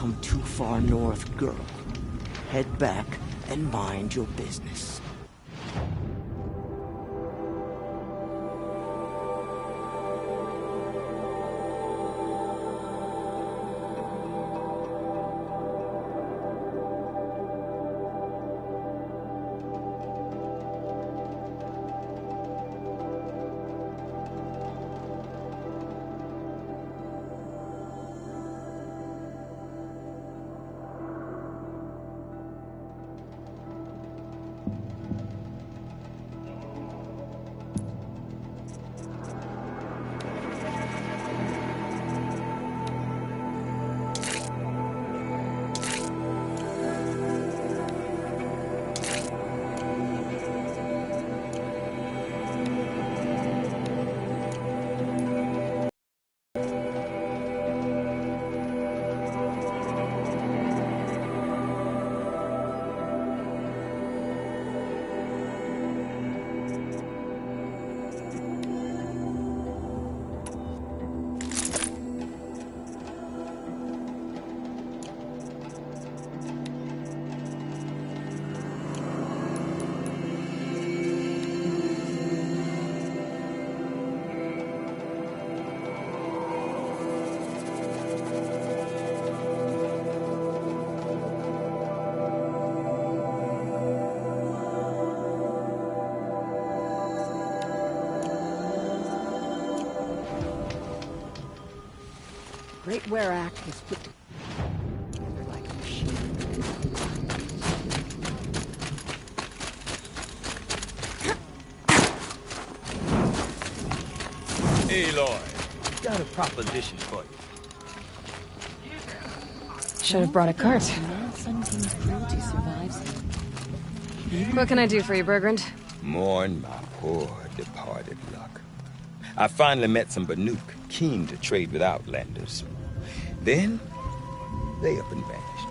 come too far north, girl. Head back and mind your business. Great Werak is put together like a machine. Aloy, got a proposition for you. Should have brought a cart. What can I do for you, Bergrand? Mourn my poor departed luck. I finally met some Banuk, keen to trade with Outlanders. Then, they up and vanished.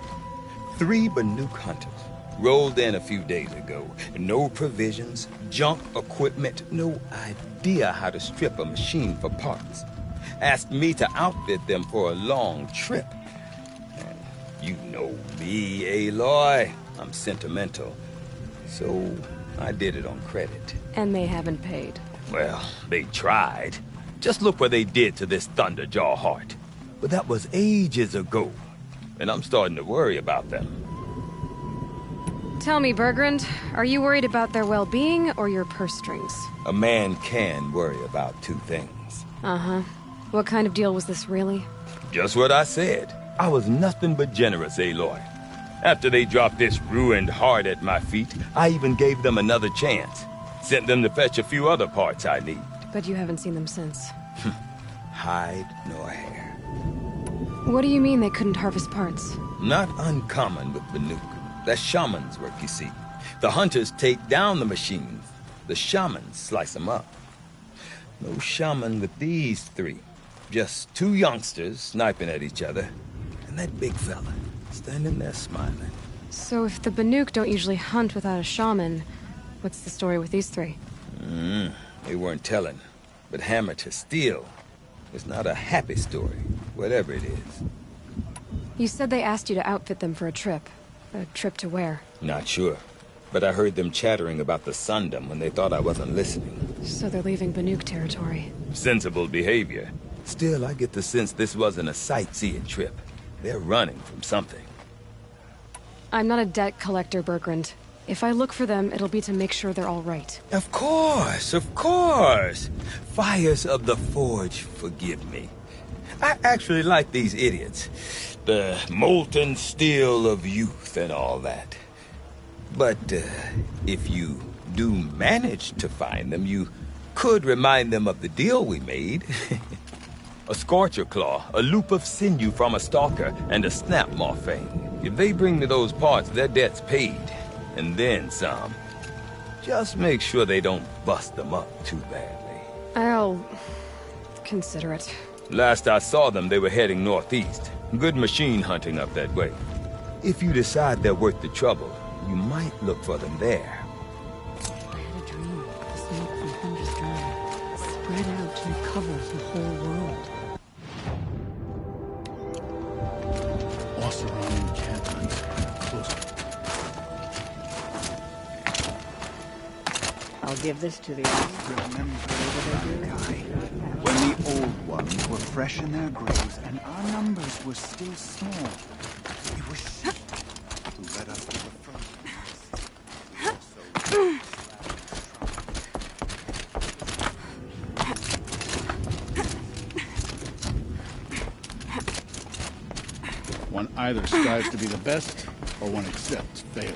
3 Banuk hunters rolled in a few days ago. No provisions, junk equipment, no idea how to strip a machine for parts. Asked me to outfit them for a long trip. And you know me, Aloy. I'm sentimental. So, I did it on credit. And they haven't paid. Well, they tried. Just look what they did to this Thunderjaw heart. But that was ages ago, and I'm starting to worry about them. Tell me, Bergrand, are you worried about their well-being or your purse strings? A man can worry about 2 things. Uh-huh. What kind of deal was this, really? Just what I said. I was nothing but generous, Aloy. After they dropped this ruined heart at my feet, I even gave them another chance. Sent them to fetch a few other parts I need. But you haven't seen them since. Hide nor hair. What do you mean they couldn't harvest parts? Not uncommon with Banuk. That's shaman's work, you see. The hunters take down the machines. The shamans slice them up. No shaman with these 3. Just 2 youngsters sniping at each other. And that big fella standing there smiling. So if the Banuk don't usually hunt without a shaman, what's the story with these 3? They weren't telling. But hammer to steel. It's not a happy story, whatever it is. You said they asked you to outfit them for a trip. A trip to where? Not sure. But I heard them chattering about the Sundom when they thought I wasn't listening. So they're leaving Banuk territory. Sensible behavior. Still, I get the sense this wasn't a sightseeing trip. They're running from something. I'm not a debt collector, Bergrand. If I look for them, it'll be to make sure they're all right. Of course, of course. Fires of the Forge, forgive me. I actually like these idiots. The molten steel of youth and all that. But if you do manage to find them, you could remind them of the deal we made. A Scorcher Claw, a loop of sinew from a stalker, and a Snap Morphine. If they bring me those parts, their debt's paid. And then some. Just make sure they don't bust them up too badly. I'll consider it. Last I saw them, they were heading northeast. Good machine hunting up that way. If you decide they're worth the trouble, you might look for them there. I had a dream. The smoke from Thunder's Drown spread out and covered the whole world. Awesome. I'll give this to the others. Remember Kai, when the old ones were fresh in their graves and our numbers were still small. It was she who led us to the front. One either strives to be the best, or one accepts failure.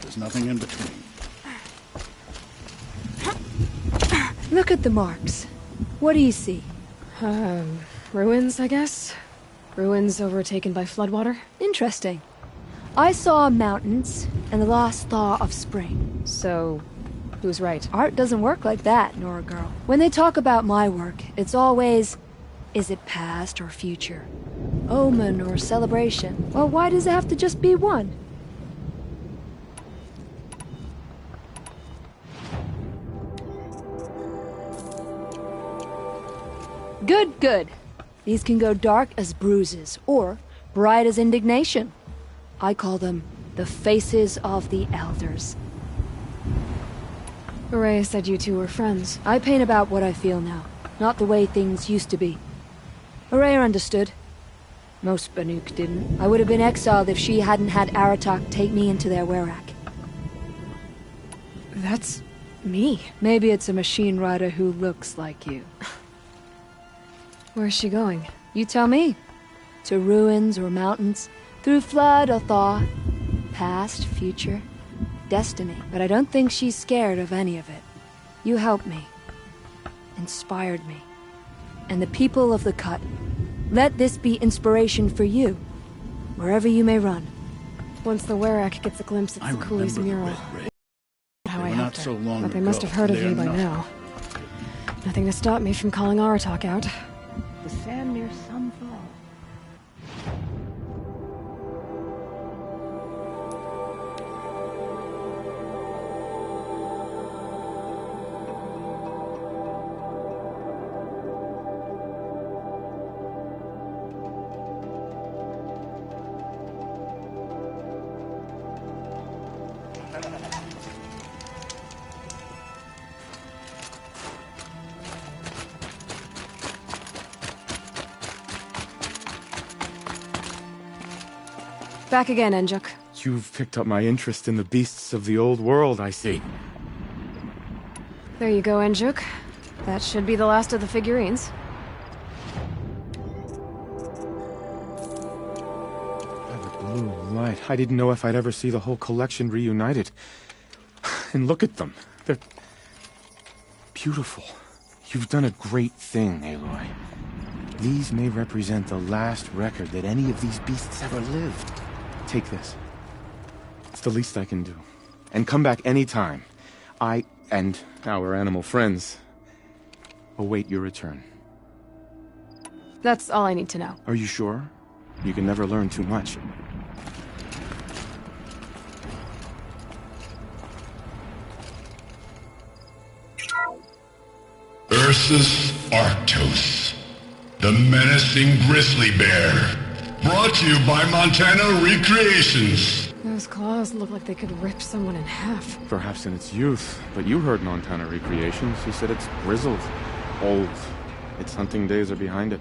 There's nothing in between. Look at the marks. What do you see? Ruins, I guess? Ruins overtaken by floodwater? Interesting. I saw mountains and the last thaw of spring. So, who's right? Art doesn't work like that, Nora girl. When they talk about my work, it's always, is it past or future? Omen or celebration? Well, why does it have to just be one? Good, good. These can go dark as bruises, or bright as indignation. I call them the faces of the elders. Ray said you two were friends. I paint about what I feel now, not the way things used to be. Araya understood. Most Banuk didn't. I would have been exiled if she hadn't had Aratak take me into their Werak. That's me. Maybe it's a machine rider who looks like you. Where's she going? You tell me. To ruins or mountains, through flood or thaw, past, future, destiny. But I don't think she's scared of any of it. You helped me, inspired me, and the people of the Cut. Let this be inspiration for you, wherever you may run. Once the Werak gets a glimpse at I the Cooley's remember the mural. Red Ray. How They I were helped not so her. long But they must ago. have heard of They me are by not. now. Nothing to stop me from calling Aratak out. The sand near Sunfall. Back again, Enjuk. You've picked up my interest in the beasts of the old world, I see. There you go, Enjuk. That should be the last of the figurines. By the blue light, I didn't know if I'd ever see the whole collection reunited. And look at them. They're beautiful. You've done a great thing, Aloy. These may represent the last record that any of these beasts ever lived. Take this. It's the least I can do. And come back anytime. I, and our animal friends, await your return. That's all I need to know. Are you sure? You can never learn too much. Ursus Arctos, the menacing grizzly bear. Brought to you by Montana Recreations. Those claws look like they could rip someone in half. Perhaps in its youth, but you heard Montana Recreations. He said it's grizzled, old. Its hunting days are behind it.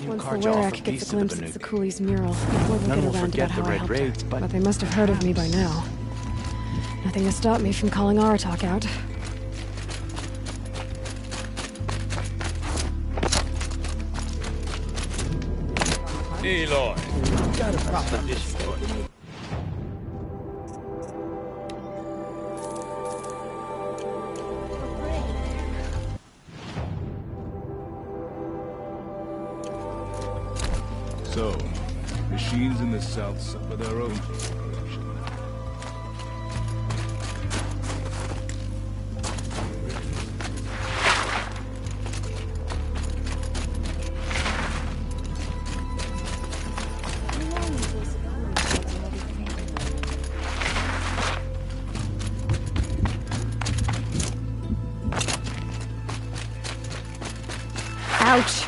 few Once the carja offer Werak gets peace a to the glimpse of Banuki. the coolie's mural, people will None get will around forget about the how I Red helped Raids, her. but But they must have heard of me by now. Nothing to stop me from calling Aratak out. Aloy, got a proposition for you. So, machines in the south suffer their own corruption. Ouch!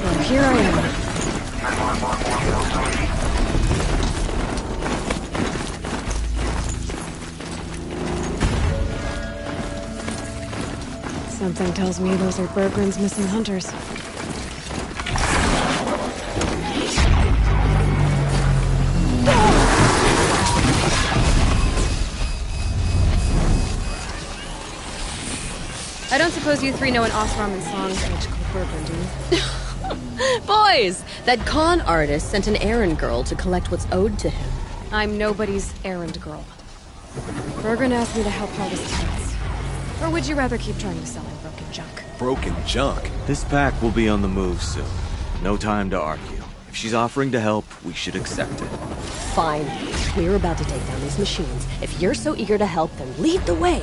Well, here I am. Something tells me those are Bergren's missing hunters. I don't suppose you three know an Osramen song which called Bergren, do you? Boys, that con artist sent an errand girl to collect what's owed to him. I'm nobody's errand girl. Bergren asked me to help harvest plants. Or would you rather keep trying to sell him broken junk? Broken junk? This pack will be on the move soon. No time to argue. If she's offering to help, we should accept it. Fine. We're about to take down these machines. If you're so eager to help, then lead the way.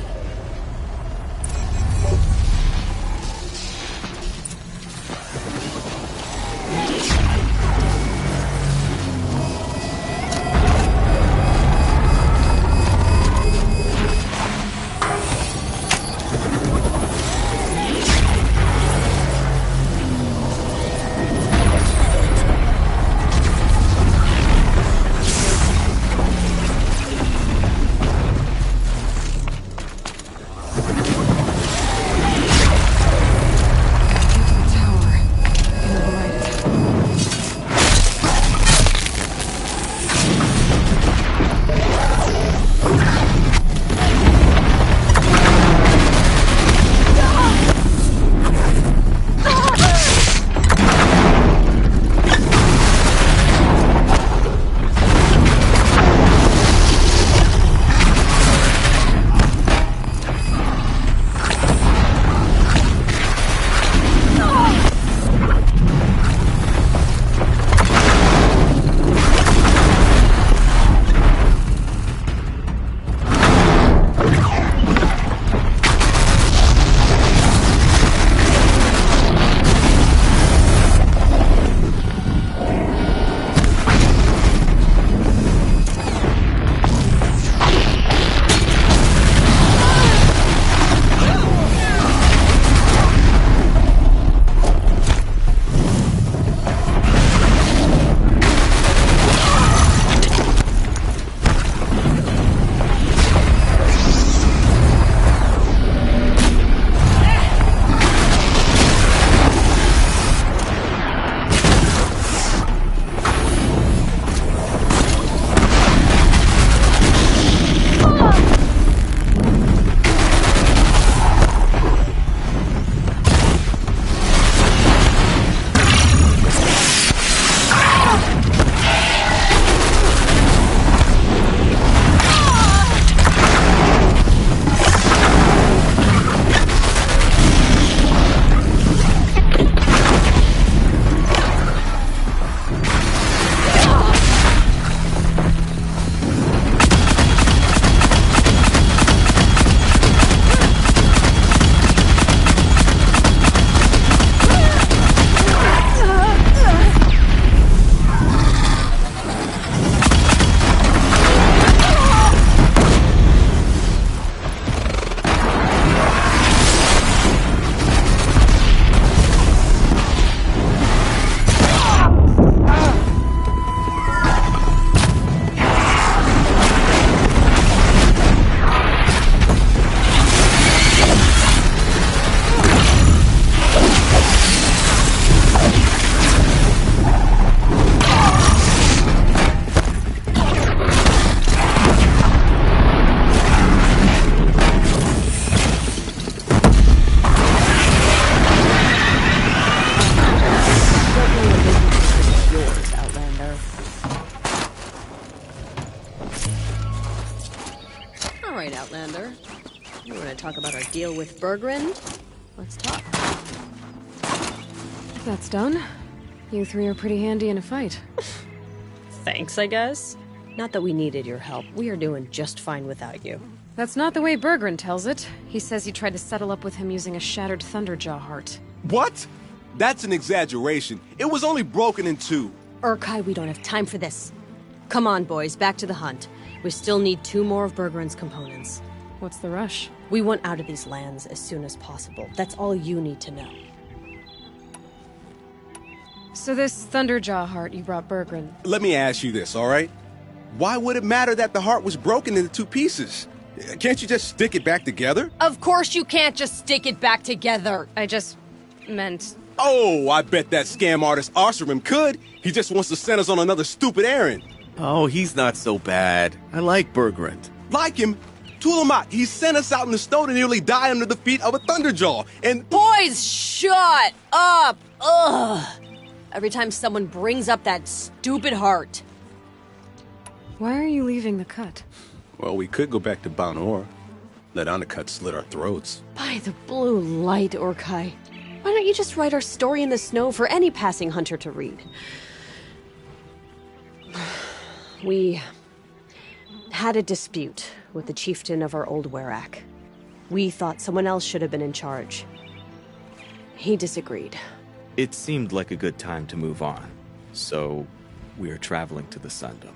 Commander. You want to talk about our deal with Bergrand? Let's talk. If that's done, you three are pretty handy in a fight. Thanks, I guess. Not that we needed your help. We are doing just fine without you. That's not the way Bergrand tells it. He says you tried to settle up with him using a shattered Thunderjaw heart. What? That's an exaggeration. It was only broken in two. Urkai, we don't have time for this. Come on, boys, back to the hunt. We still need 2 more of Bergrand's components. What's the rush? We want out of these lands as soon as possible. That's all you need to know. So this Thunderjaw heart you brought Bergrand. Let me ask you this, all right? Why would it matter that the heart was broken into 2 pieces? Can't you just stick it back together? Of course you can't just stick it back together. I just meant... Oh, I bet that scam artist Arsarim could. He just wants to send us on another stupid errand. Oh, he's not so bad. I like Bergrand. Like him? Tulamat, he sent us out in the snow to nearly die under the feet of a Thunderjaw, and... Boys, shut up! Ugh! Every time someone brings up that stupid heart. Why are you leaving the cut? Well, we could go back to Banor. Let Undercut slit our throats. By the blue light, Urkai. Why don't you just write our story in the snow for any passing hunter to read? We had a dispute with the chieftain of our old Werak. We thought someone else should have been in charge. He disagreed. It seemed like a good time to move on, so we're traveling to the Sundom.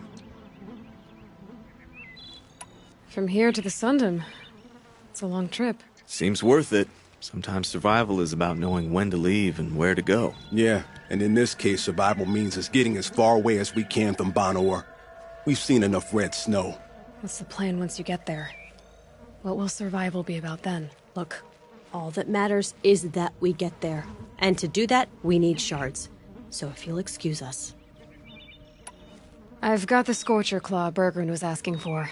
From here to the Sundom. It's a long trip. Seems worth it. Sometimes survival is about knowing when to leave and where to go. Yeah, and in this case, survival means us getting as far away as we can from Banor. We've seen enough red snow. What's the plan once you get there? What will survival be about then? Look, all that matters is that we get there. And to do that, we need shards. So if you'll excuse us. I've got the Scorcher Claw Bergrand was asking for.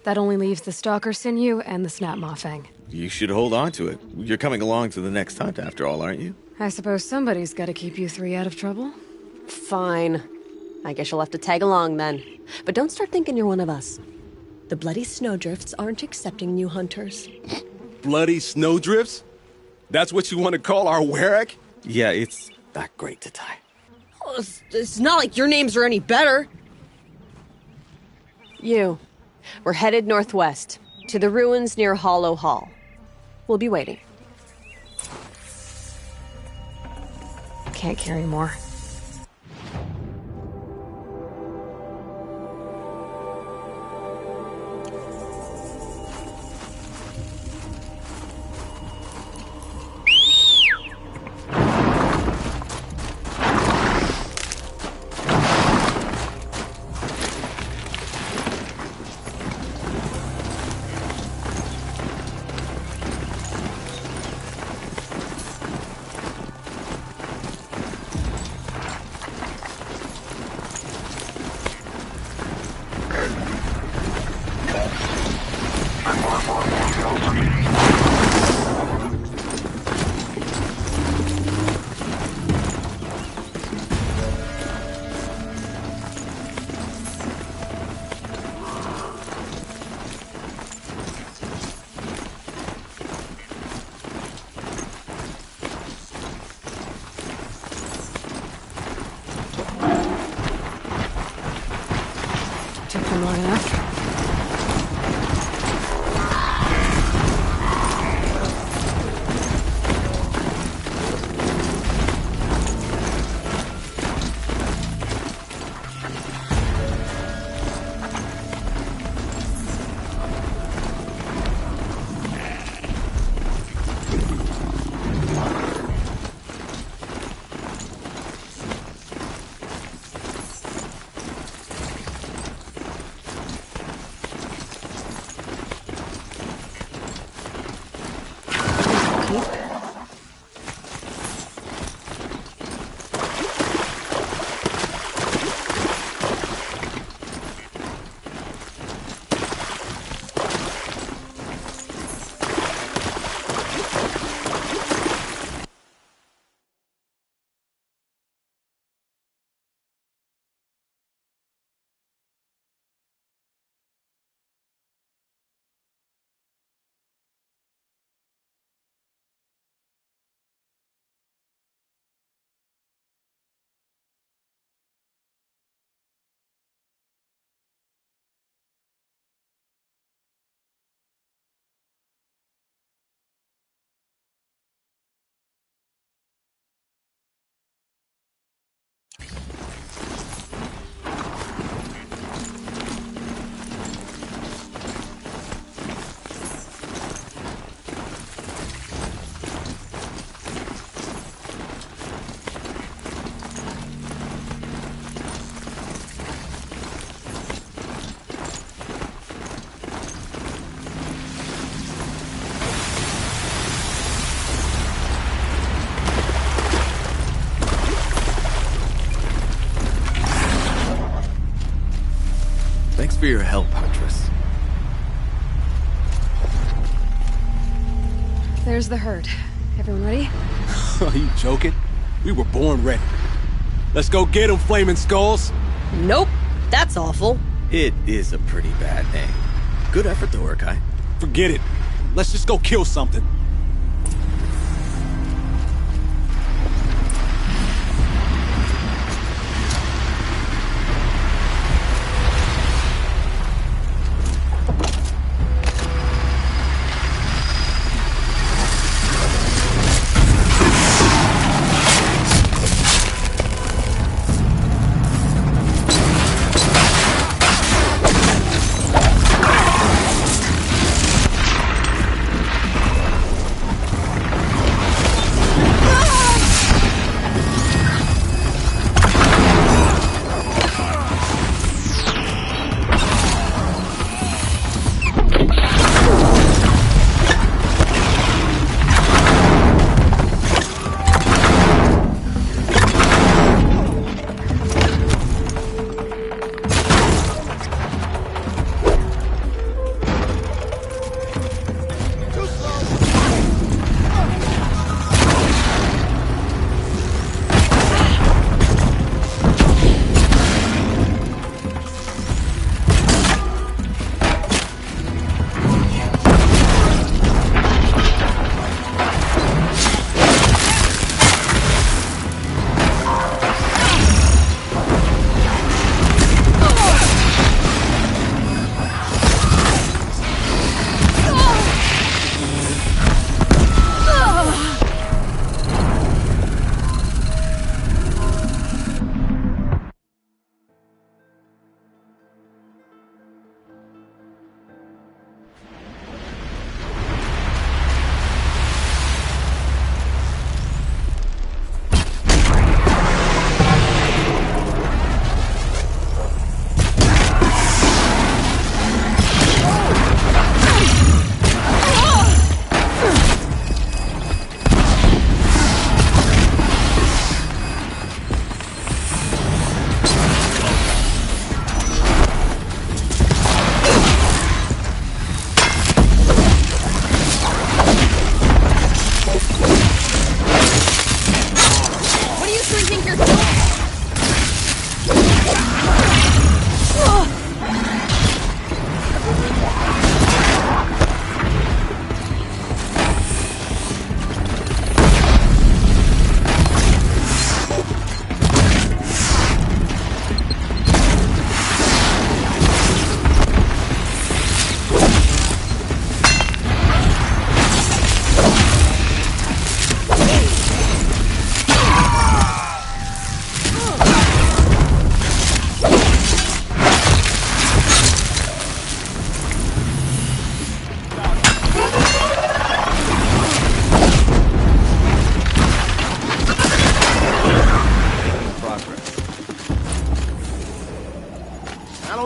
That only leaves the Stalker Sinew and the Snapmaw Fang. You should hold on to it. You're coming along to the next hunt after all, aren't you? I suppose somebody's gotta keep you 3 out of trouble. Fine. I guess you'll have to tag along then. But don't start thinking you're one of us. The Bloody Snowdrifts aren't accepting new hunters. Bloody Snowdrifts? That's what you want to call our Werak? Yeah, it's not great to tie. Oh, it's not like your names are any better. We're headed northwest, to the ruins near Hollow Hall. We'll be waiting. Can't carry more. Took them long enough. There's the herd. Everyone ready? Are you joking? We were born ready. Let's go get them, Flaming Skulls! Nope. That's awful. It is a pretty bad name. Good effort though, Urkai. Forget it. Let's just go kill something.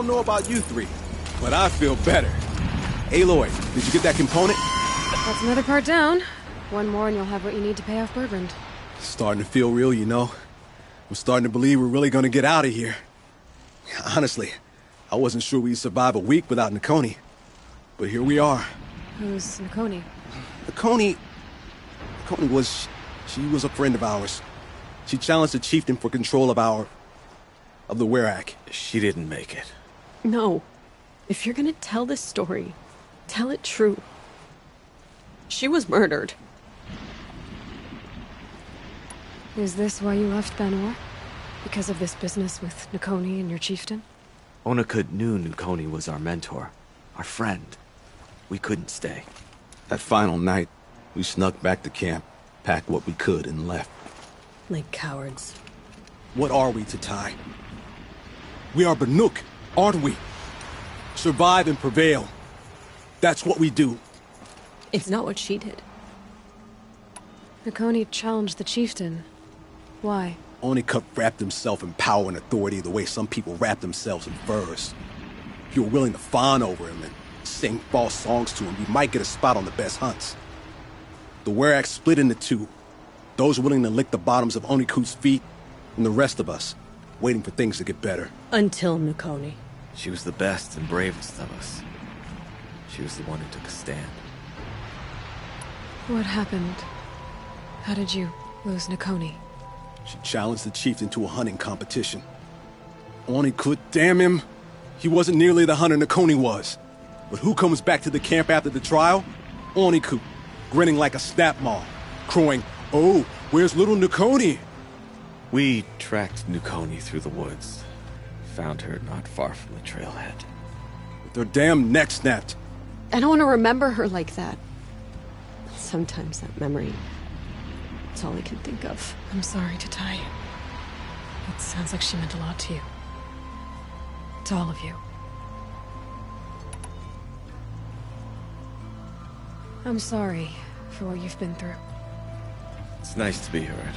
don't know about you three, but I feel better. Aloy, did you get that component? That's another part down. One more and you'll have what you need to pay off Bergrand. Starting to feel real, you know. I'm starting to believe we're really gonna get out of here. Honestly, I wasn't sure we'd survive a week without Nakoni. But here we are. Who's Nakoni? Nakoni was... she was a friend of ours. She challenged the chieftain for control of the Werak. She didn't make it. No. If you're gonna tell this story, tell it true. She was murdered. Is this why you left Banor? Because of this business with Nakoni and your chieftain? Onakut knew Nakoni was our mentor, our friend. We couldn't stay. That final night, we snuck back to camp, packed what we could, and left. Like cowards. What are we, Tatai? We are Banuk, aren't we? Survive and prevail. That's what we do. It's not what she did. Nakoni challenged the chieftain. Why? Onakut wrapped himself in power and authority the way some people wrap themselves in furs. If you were willing to fawn over him and sing false songs to him, you might get a spot on the best hunts. The Werak split into two. Those willing to lick the bottoms of Onakut's feet, and the rest of us, waiting for things to get better. Until Nakoni. She was the best and bravest of us. She was the one who took a stand. What happened? How did you lose Nakoni? She challenged the chieftain to a hunting competition. Oni could, damn him. He wasn't nearly the hunter Nakoni was. But who comes back to the camp after the trial? Oniku, grinning like a snap maw, crowing, "Oh, where's little Nakoni?" We tracked Nakoni through the woods. Found her not far from the trailhead. With her damn neck snapped. I don't want to remember her like that. Sometimes that memory, it's all I can think of. I'm sorry, Tatai. It sounds like she meant a lot to you. To all of you. I'm sorry for what you've been through. It's nice to be heard.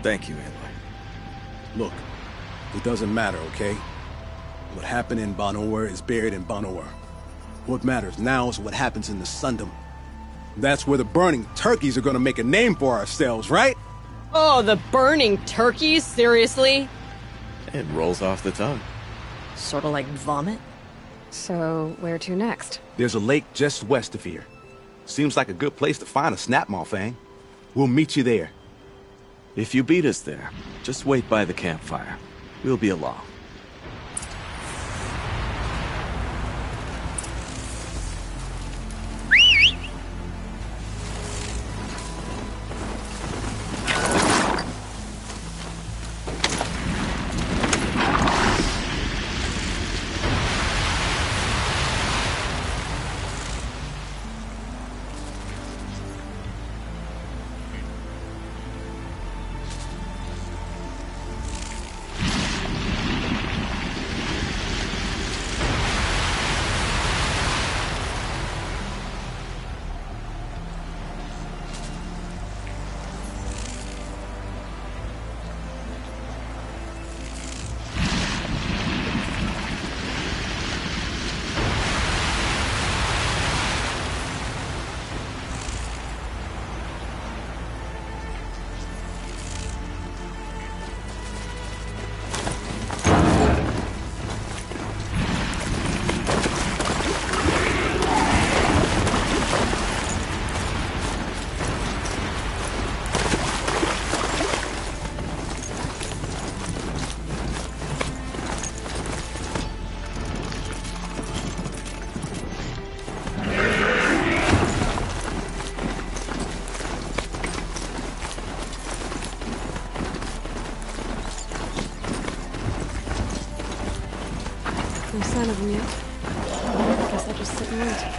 Thank you, Aloy. Look, it doesn't matter, okay? What happened in Ban-Ur is buried in Ban-Ur. What matters now is what happens in the Sundom. That's where the burning turkeys are gonna make a name for ourselves, right? Oh, the burning turkeys? Seriously? It rolls off the tongue. Sort of like vomit? So, where to next? There's a lake just west of here. Seems like a good place to find a snapmaw fang. We'll meet you there. If you beat us there, just wait by the campfire. We'll be along. No sign of them yet. I guess I'll just sit and wait.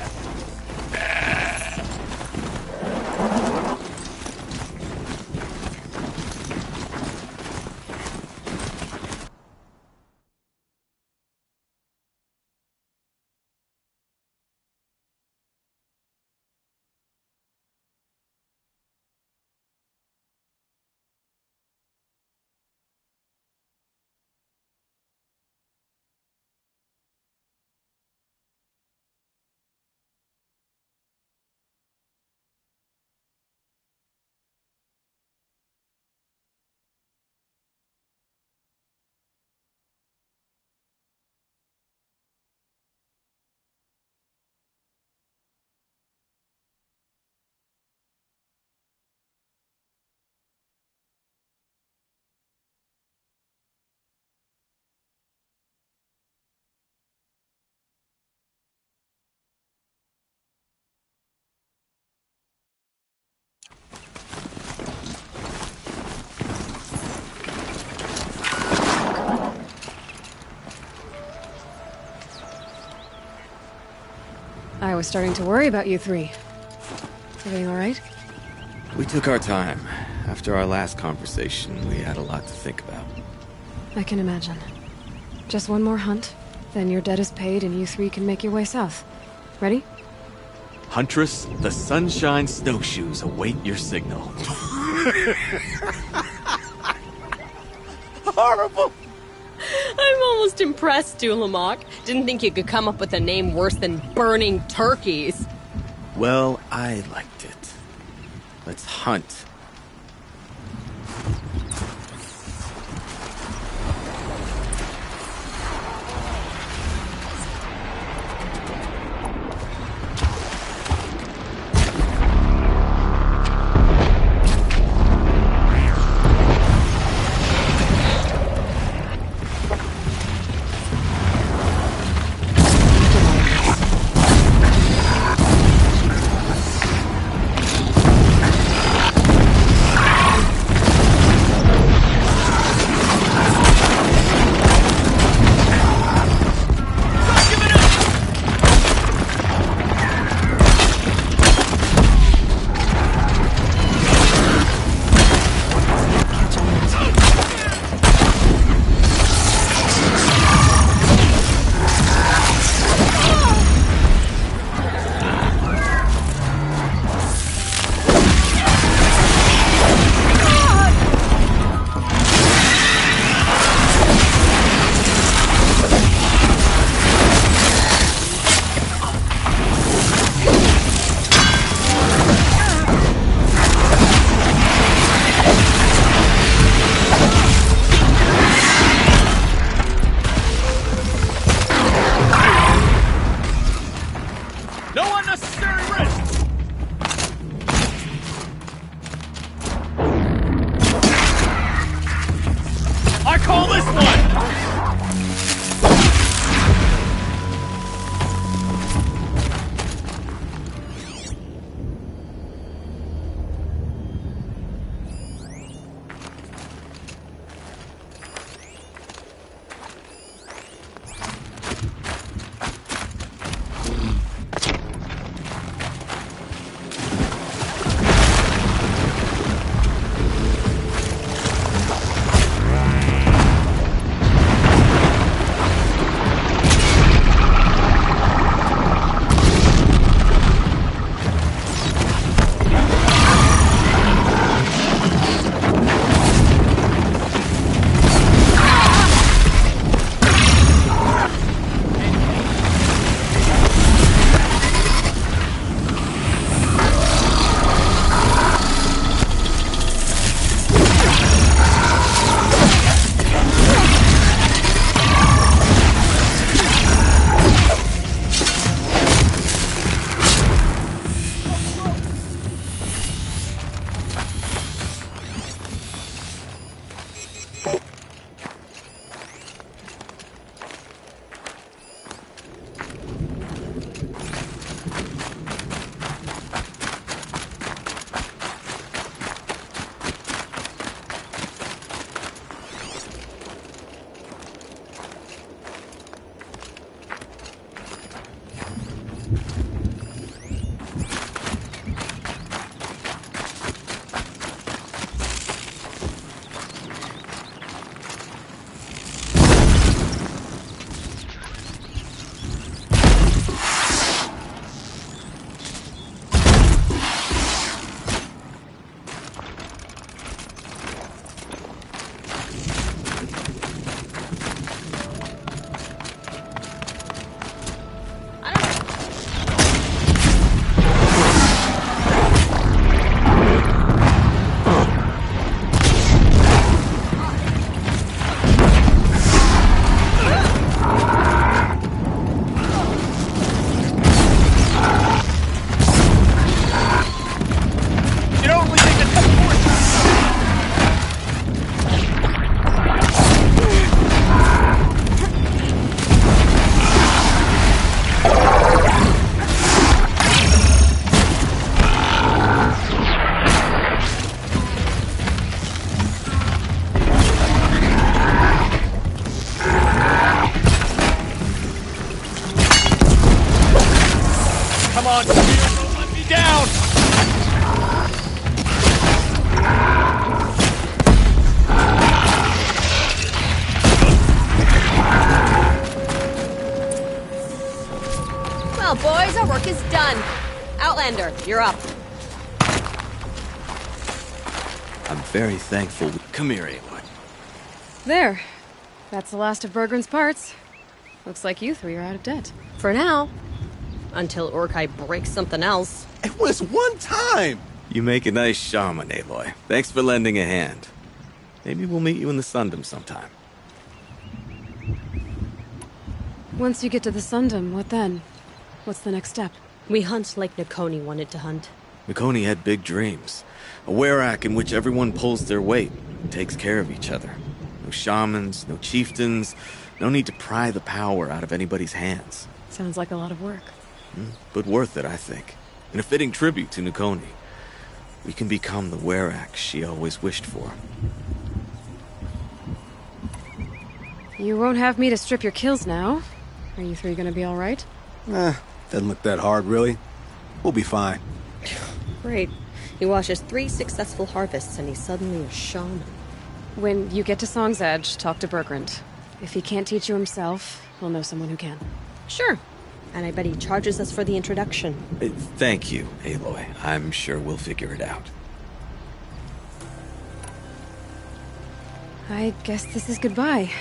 I was starting to worry about you three. Everything all right? We took our time. After our last conversation, we had a lot to think about. I can imagine. Just one more hunt, then your debt is paid and you three can make your way south. Ready? Huntress, the Sunshine Snowshoes await your signal. Horrible! I'm almost impressed, Dulamok. Didn't think you could come up with a name worse than Burning Turkeys. Well, I liked it. Let's hunt. down! Well, boys, our work is done. Outlander, you're up. I'm very thankful. Come here, Aloy. There. That's the last of Bergren's parts. Looks like you three are out of debt. For now. Until Urkai breaks something else. It was one time! You make a nice shaman, Aloy. Thanks for lending a hand. Maybe we'll meet you in the Sundom sometime. Once you get to the Sundom, what then? What's the next step? We hunt like Nakoni wanted to hunt. Nakoni had big dreams. A werak in which everyone pulls their weight and takes care of each other. No shamans, no chieftains, no need to pry the power out of anybody's hands. Sounds like a lot of work. But worth it, I think. And a fitting tribute to Nakoni. We can become the werak she always wished for. You won't have me to strip your kills now. Are you three gonna be alright? Doesn't look that hard, really. We'll be fine. Great. He watches 3 successful harvests and he's suddenly a shaman. When you get to Song's Edge, talk to Bergrand. If he can't teach you himself, he'll know someone who can. Sure. And I bet he charges us for the introduction. Thank you, Aloy. I'm sure we'll figure it out. I guess this is goodbye.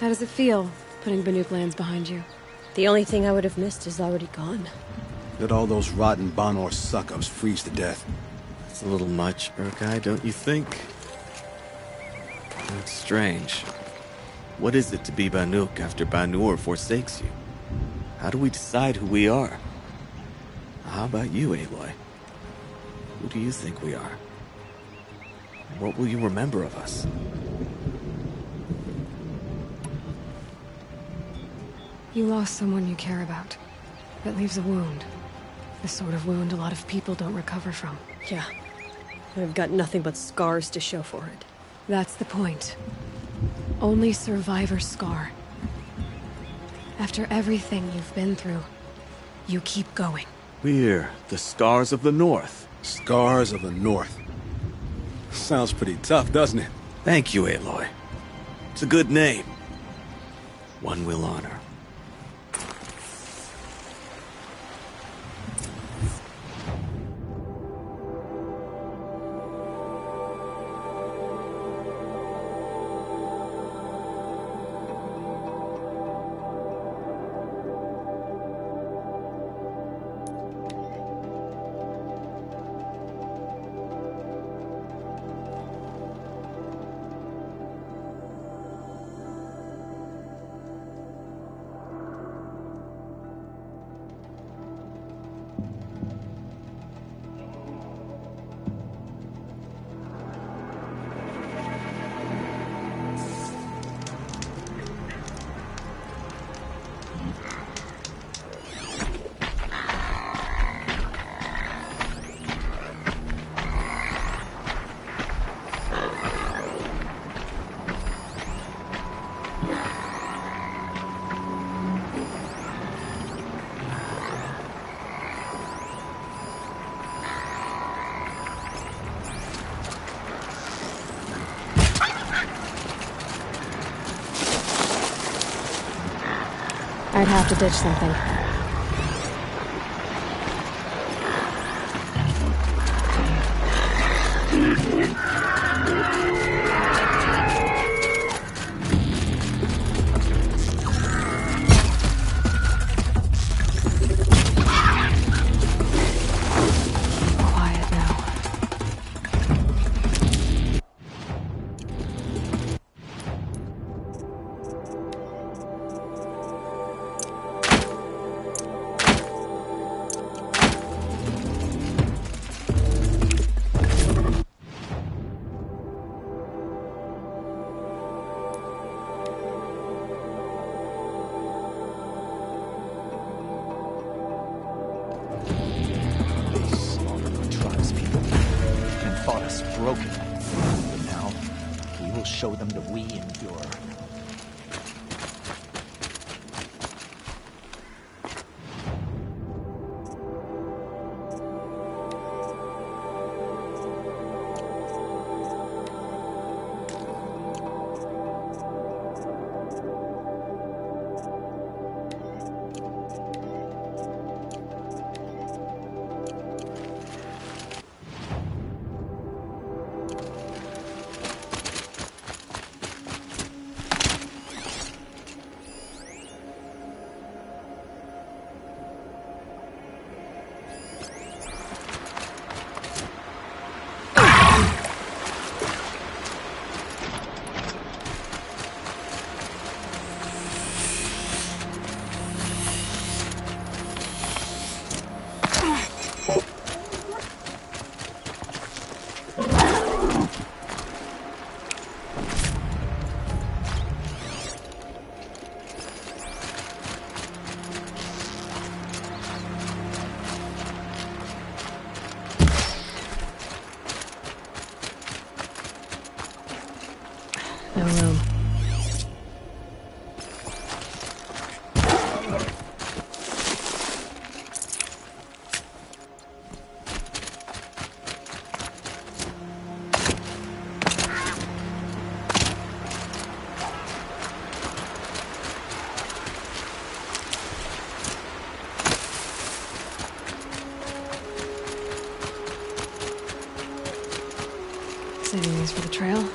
How does it feel, putting Banuk lands behind you? The only thing I would have missed is already gone. Let all those rotten Banor suck-ups freeze to death. It's a little much, Urkai, don't you think? That's strange. What is it to be Banuk after Banur forsakes you? How do we decide who we are? How about you, Aloy? Who do you think we are? What will you remember of us? You lost someone you care about. That leaves a wound. The sort of wound a lot of people don't recover from. Yeah. I've got nothing but scars to show for it. That's the point. Only survivor's scar. After everything you've been through, you keep going. We're the Scars of the North. Scars of the North. Sounds pretty tough, doesn't it? Thank you, Aloy. It's a good name. One we'll honor. I'd have to ditch something. Quiet now. Broken. But now, we will show them that we endure. No room. Saving these for the trail.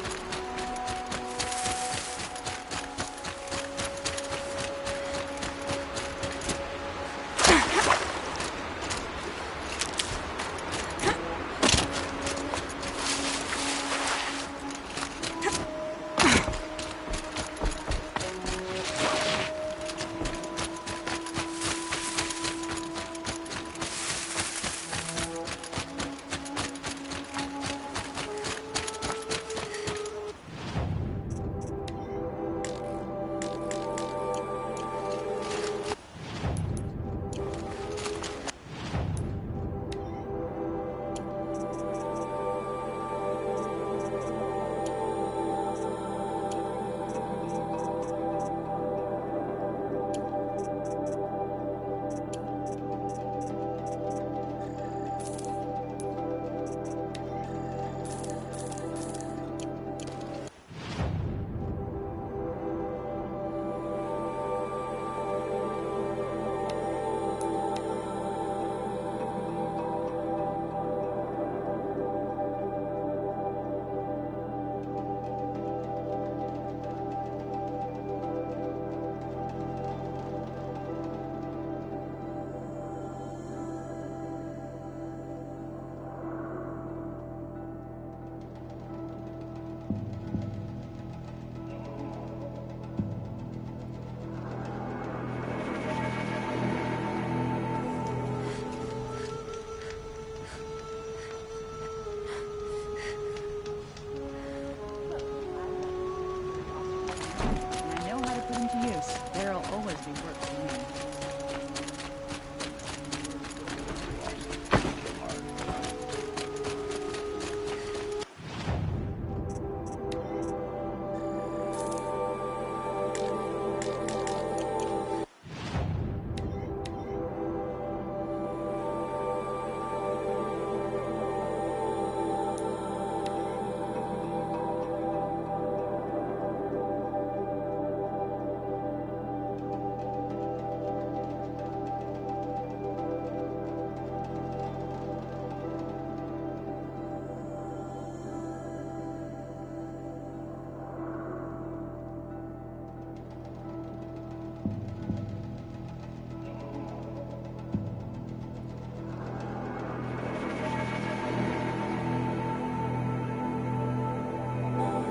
I know how to put them to use. There'll always be work for me.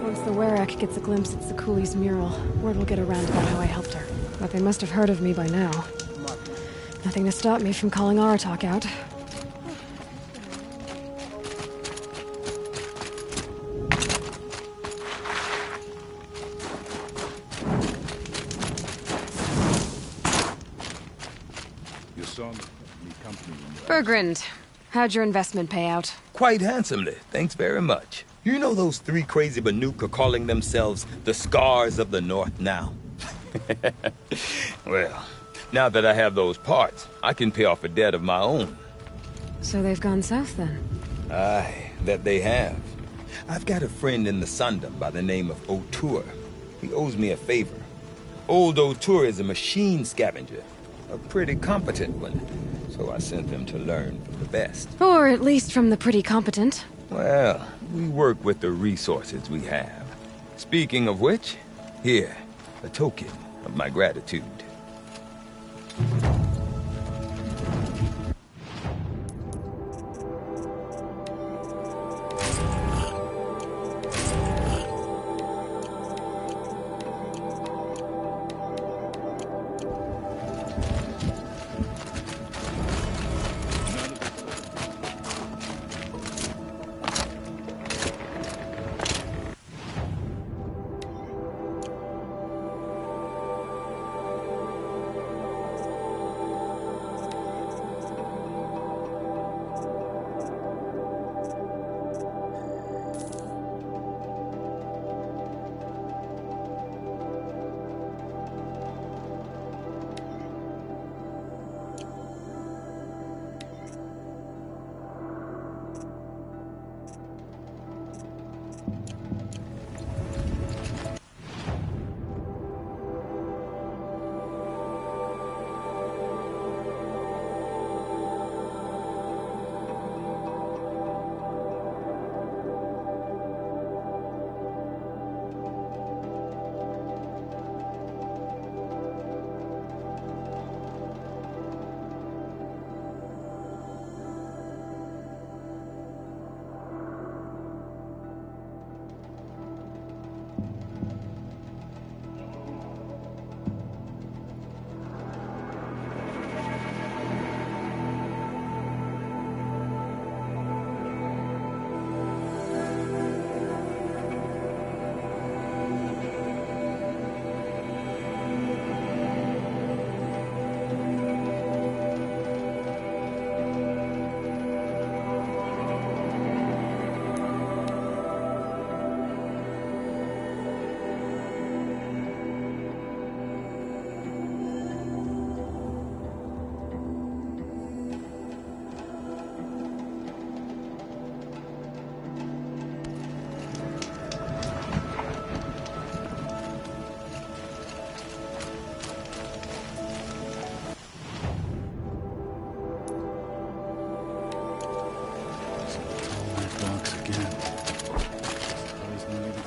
Once the Werak gets a glimpse at Sakuli's mural, word will get around about how I helped her. But they must have heard of me by now. Nothing to stop me from calling Aratak out. You saw me company. Bergrand, how'd your investment pay out? Quite handsomely, thanks very much. You know those three crazy Banuk are calling themselves the Scars of the North now? Well, now that I have those parts, I can pay off a debt of my own. So they've gone south then? Aye, that they have. I've got a friend in the Sundom by the name of O'Toole. He owes me a favor. Old O'Toole is a machine scavenger, a pretty competent one. So I sent them to learn from the best. Or at least from the pretty competent. Well, we work with the resources we have. Speaking of which, here, a token of my gratitude.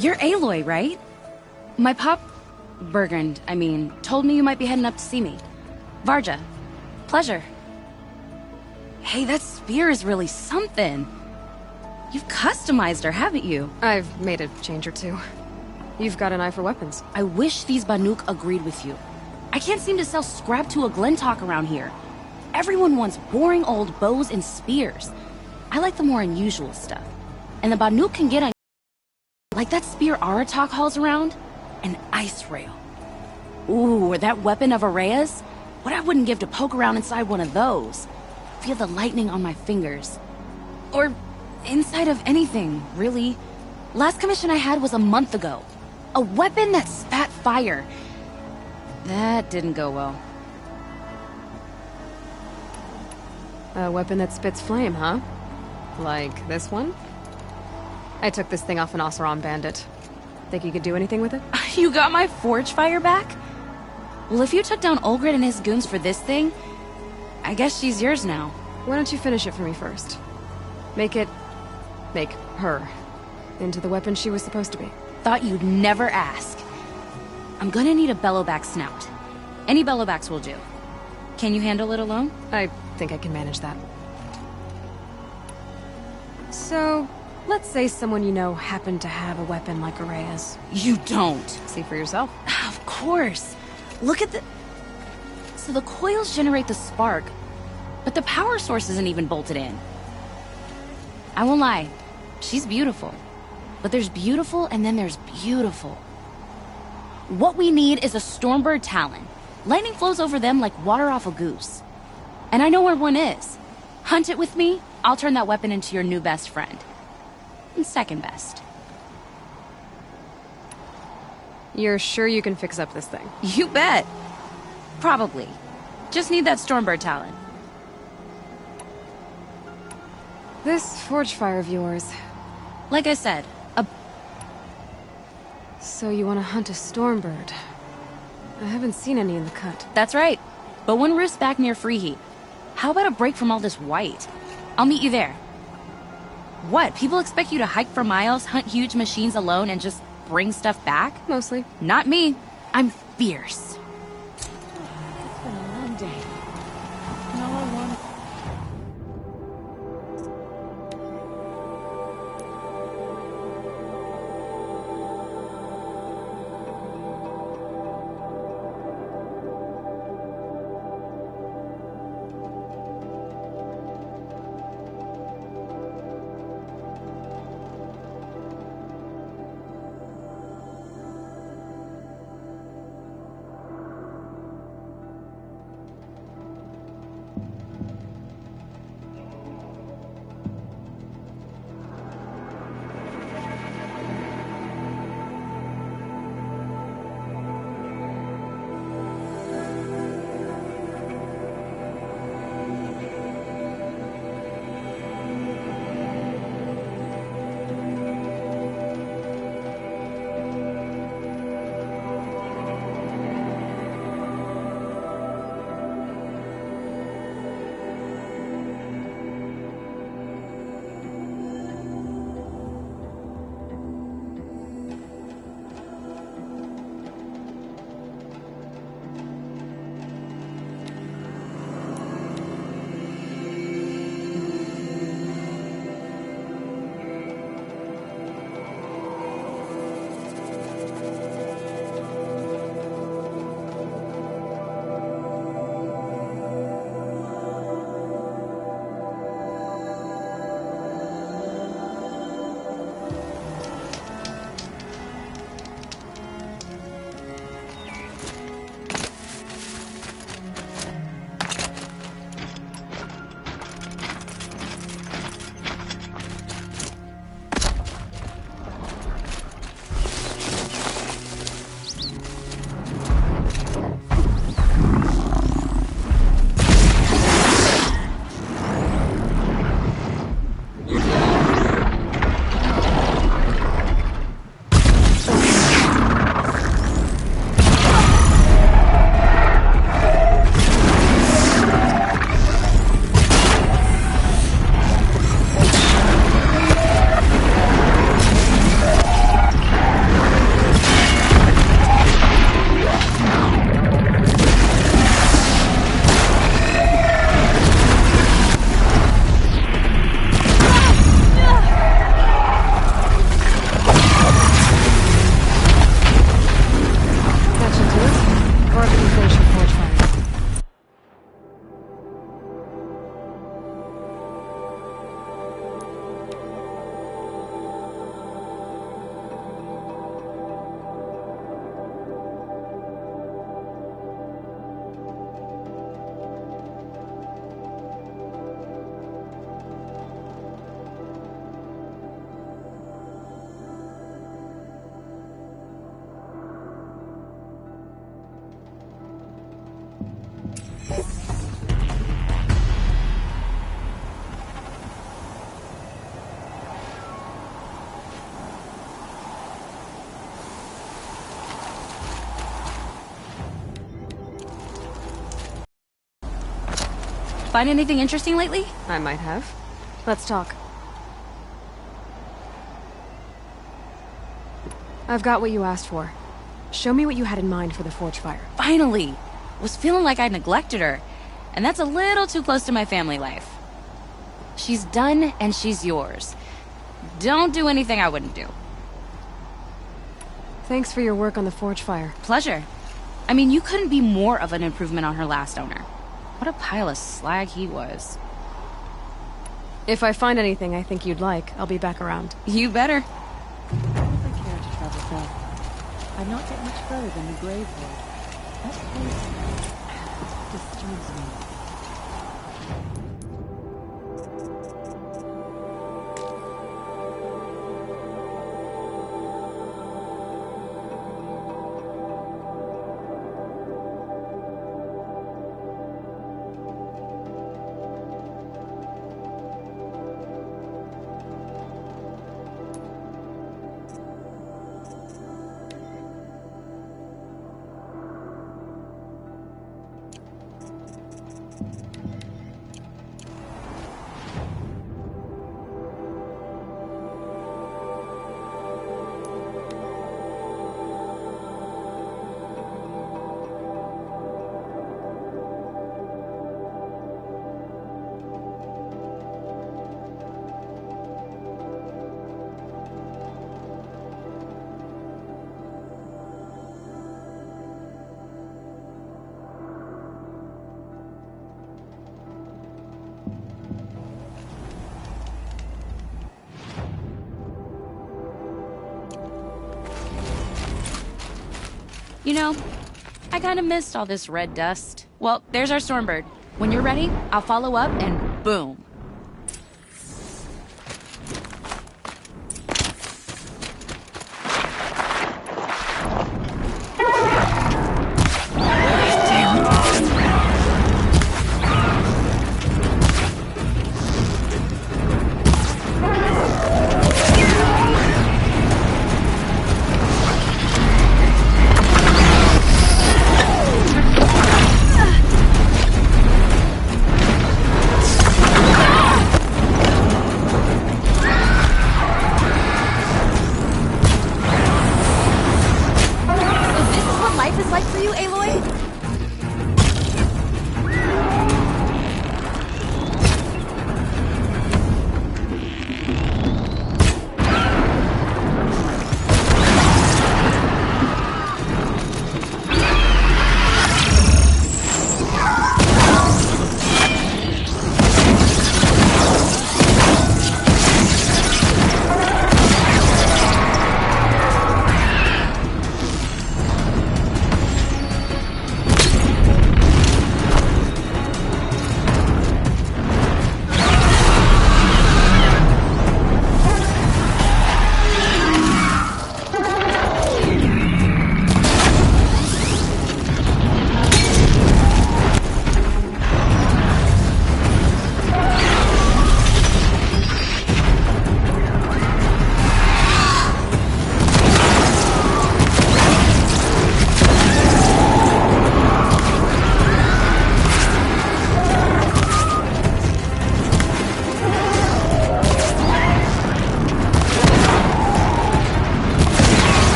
You're Aloy, right? My pop... Bergrand, I mean, told me you might be heading up to see me. Varja. Pleasure. Hey, that spear is really something. You've customized her, haven't you? I've made a change or two. You've got an eye for weapons. I wish these Banuk agreed with you. I can't seem to sell scrap to a Glentalk around here. Everyone wants boring old bows and spears. I like the more unusual stuff. And the Banuk can get on... Like that spear Aratak hauls around? An ice rail. Ooh, or that weapon of Araya's? What I wouldn't give to poke around inside one of those. Feel the lightning on my fingers. Or inside of anything, really. Last commission I had was a month ago. A weapon that spat fire. That didn't go well. A weapon that spits flame, huh? Like this one? I took this thing off an Oseram bandit. Think you could do anything with it? You got my forge fire back? Well, if you took down Olgrid and his goons for this thing, I guess she's yours now. Why don't you finish it for me first? Make her into the weapon she was supposed to be. Thought you'd never ask. I'm gonna need a bellowback snout. Any bellowbacks will do. Can you handle it alone? I think I can manage that. So, let's say someone you know happened to have a weapon like Araya's. You don't. See for yourself. Of course. Look at the... So the coils generate the spark, but the power source isn't even bolted in. I won't lie. She's beautiful. But there's beautiful and then there's beautiful. What we need is a Stormbird Talon. Lightning flows over them like water off a goose. And I know where one is. Hunt it with me, I'll turn that weapon into your new best friend. And second best. You're sure you can fix up this thing? You bet. Probably. Just need that Stormbird Talon. This forge fire of yours. Like I said, So you want to hunt a Stormbird? I haven't seen any in the cut. That's right. But one roosts back near Freeheap. How about a break from all this white? I'll meet you there. What, people expect you to hike for miles, hunt huge machines alone, and just bring stuff back? Mostly. Not me. I'm fierce. It's been a long day. And all I want... Find anything interesting lately? I might have. Let's talk. I've got what you asked for. Show me what you had in mind for the forge fire. Finally! Was feeling like I neglected her. And that's a little too close to my family life. She's done, and she's yours. Don't do anything I wouldn't do. Thanks for your work on the forge fire. Pleasure. I mean, you couldn't be more of an improvement on her last owner. What a pile of slag he was. If I find anything I think you'd like, I'll be back around. You better. If I care to travel south, I'd not get much further than the Gravewood. That place disturbs me. You know, I kind of missed all this red dust. Well, there's our Stormbird. When you're ready, I'll follow up and boom. Ah!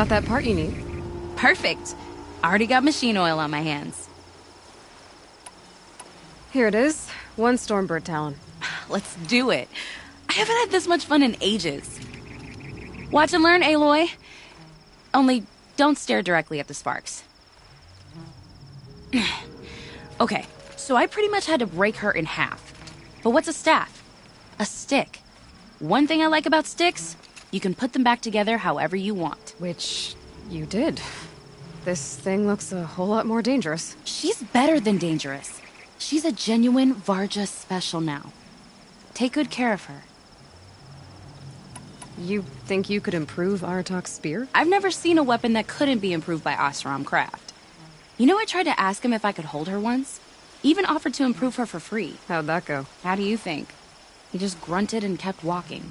got that part you need. Perfect. Already got machine oil on my hands. Here it is. 1 Stormbird Talon. Let's do it. I haven't had this much fun in ages. Watch and learn, Aloy. Only don't stare directly at the sparks. Okay, so I pretty much had to break her in half. But what's a staff? A stick. One thing I like about sticks, you can put them back together however you want. Which you did. This thing looks a whole lot more dangerous. She's better than dangerous. She's a genuine Varja special now. Take good care of her. You think you could improve Aratak's spear? I've never seen a weapon that couldn't be improved by Oseram Craft. You know, I tried to ask him if I could hold her once. Even offered to improve her for free. How'd that go? How do you think? He just grunted and kept walking.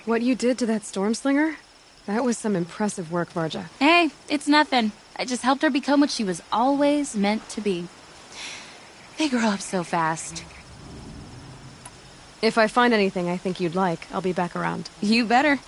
What you did to that Stormslinger? That was some impressive work, Varja. Hey, it's nothing. I just helped her become what she was always meant to be. They grow up so fast. If I find anything I think you'd like, I'll be back around. You better.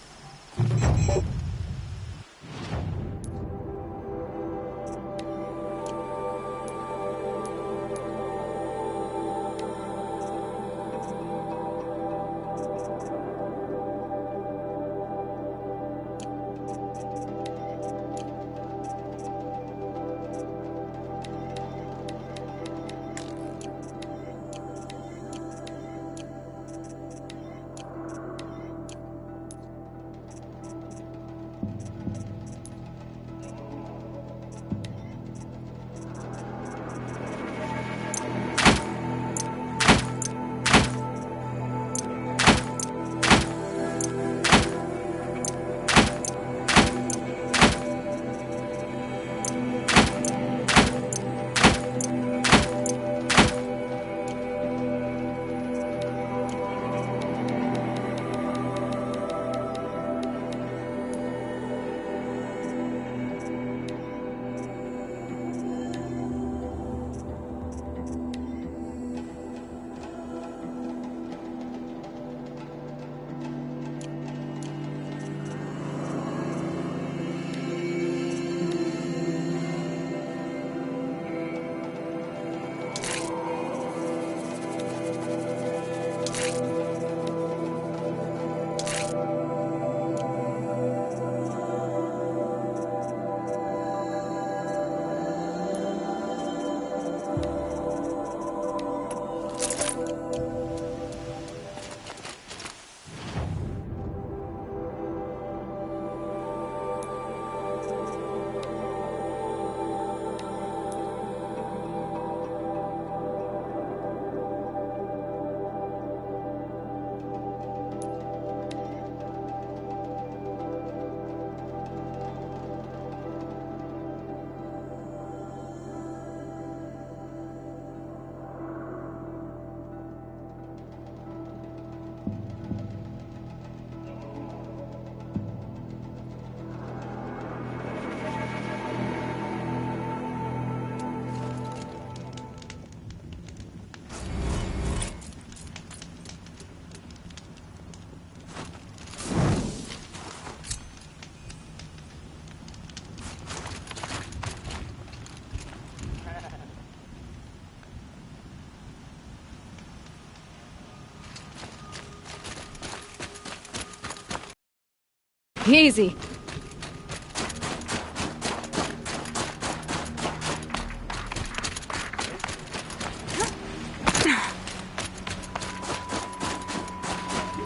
Easy. I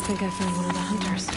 think I found one of the hunters.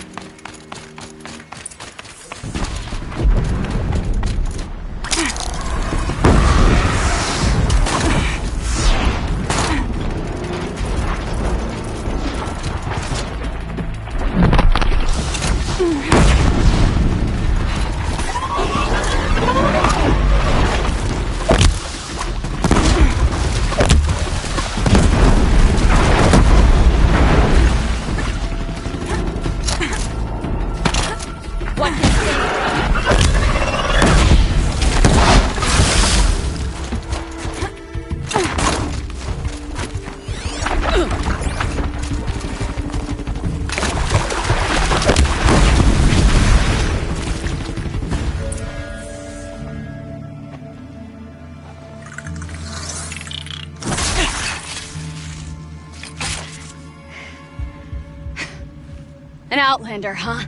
An outlander, huh?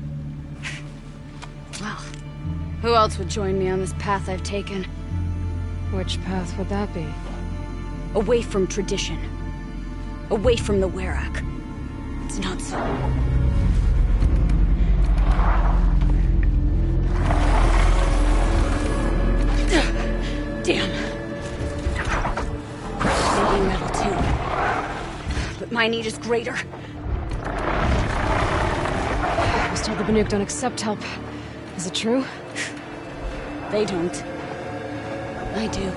Well, who else would join me on this path I've taken? Which path would that be? Away from tradition. Away from the Werak. It's not so. Damn. They need metal too. But my need is greater. I was told the Banuk don't accept help. Is it true? They don't. I do.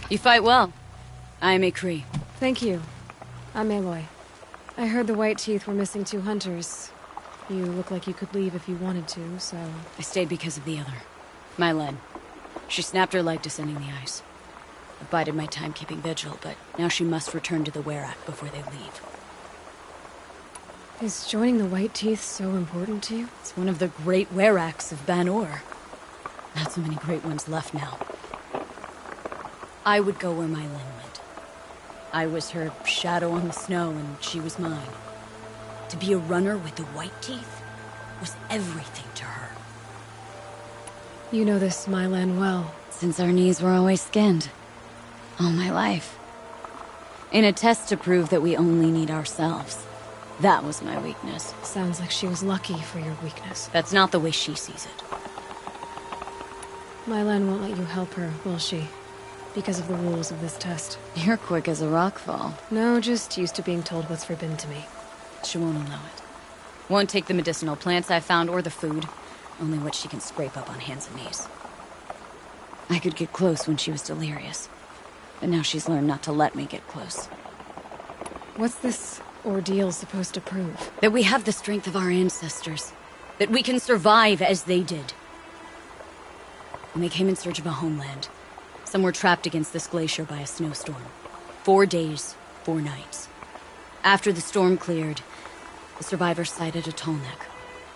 You fight well. I am Ikri. Thank you. I'm Aloy. I heard the White Teeth were missing 2 hunters. You look like you could leave if you wanted to, so... I stayed because of the other. Mylen. She snapped her leg descending the ice. I bided my time keeping vigil, but now she must return to the Werak before they leave. Is joining the White Teeth so important to you? It's one of the great Weraks of Ban-Ur. Not so many great ones left now. I would go where Mylen went. I was her shadow on the snow, and she was mine. To be a runner with the White Teeth was everything to her. You know this Mylan well. Since our knees were always skinned. All my life. In a test to prove that we only need ourselves. That was my weakness. Sounds like she was lucky for your weakness. That's not the way she sees it. Mylan won't let you help her, will she? Because of the rules of this test. You're quick as a rockfall. No, just used to being told what's forbidden to me. She won't allow it. Won't take the medicinal plants I found or the food. Only what she can scrape up on hands and knees. I could get close when she was delirious. But now she's learned not to let me get close. What's this ordeal supposed to prove? That we have the strength of our ancestors. That we can survive as they did. When they came in search of a homeland, some were trapped against this glacier by a snowstorm. 4 days, 4 nights. After the storm cleared, the survivors sighted a Tolnek,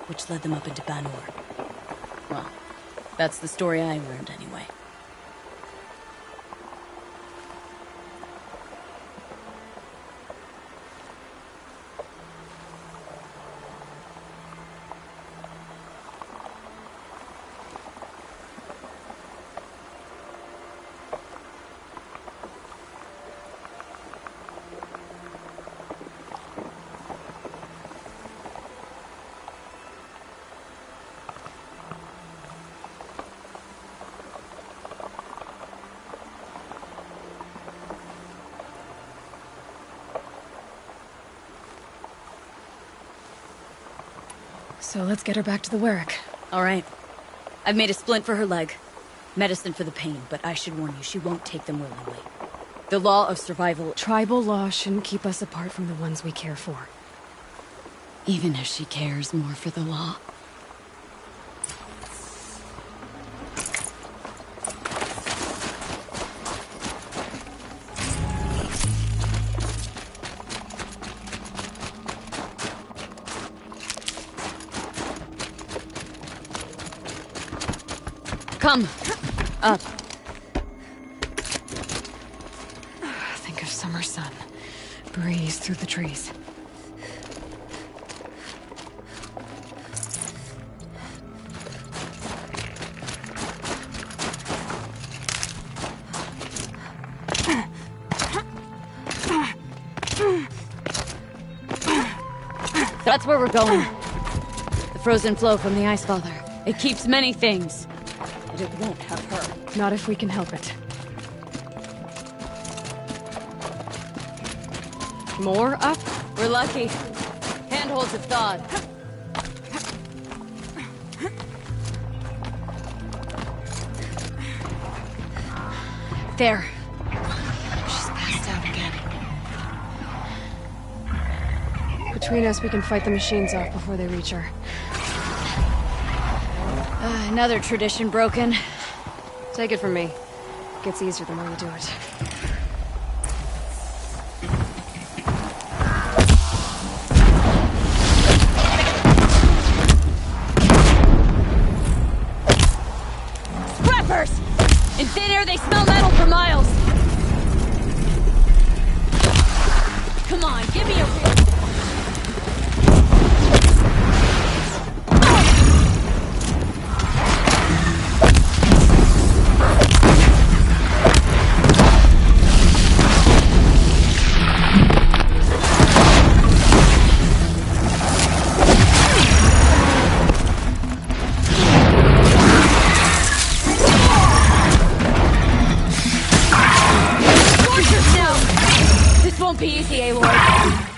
which led them up into Ban-Ur. Well, that's the story I learned anyway. So let's get her back to the Werak. All right. I've made a splint for her leg. Medicine for the pain, but I should warn you, she won't take them willingly. The law of survival... Tribal law shouldn't keep us apart from the ones we care for. Even if she cares more for the law. Come. Up. breeze through the trees. That's where we're going. The frozen flow from the Ice Father. It keeps many things. But it won't have her. Not if we can help it. More up? We're lucky. Handholds have thawed. There. She's passed out again. Between us, we can fight the machines off before they reach her. Another tradition broken. Take it from me. It gets easier the more you do it. Scrappers! In thin air, they smell metal for miles. Come on, give me a real... Won't be easy, Aloy.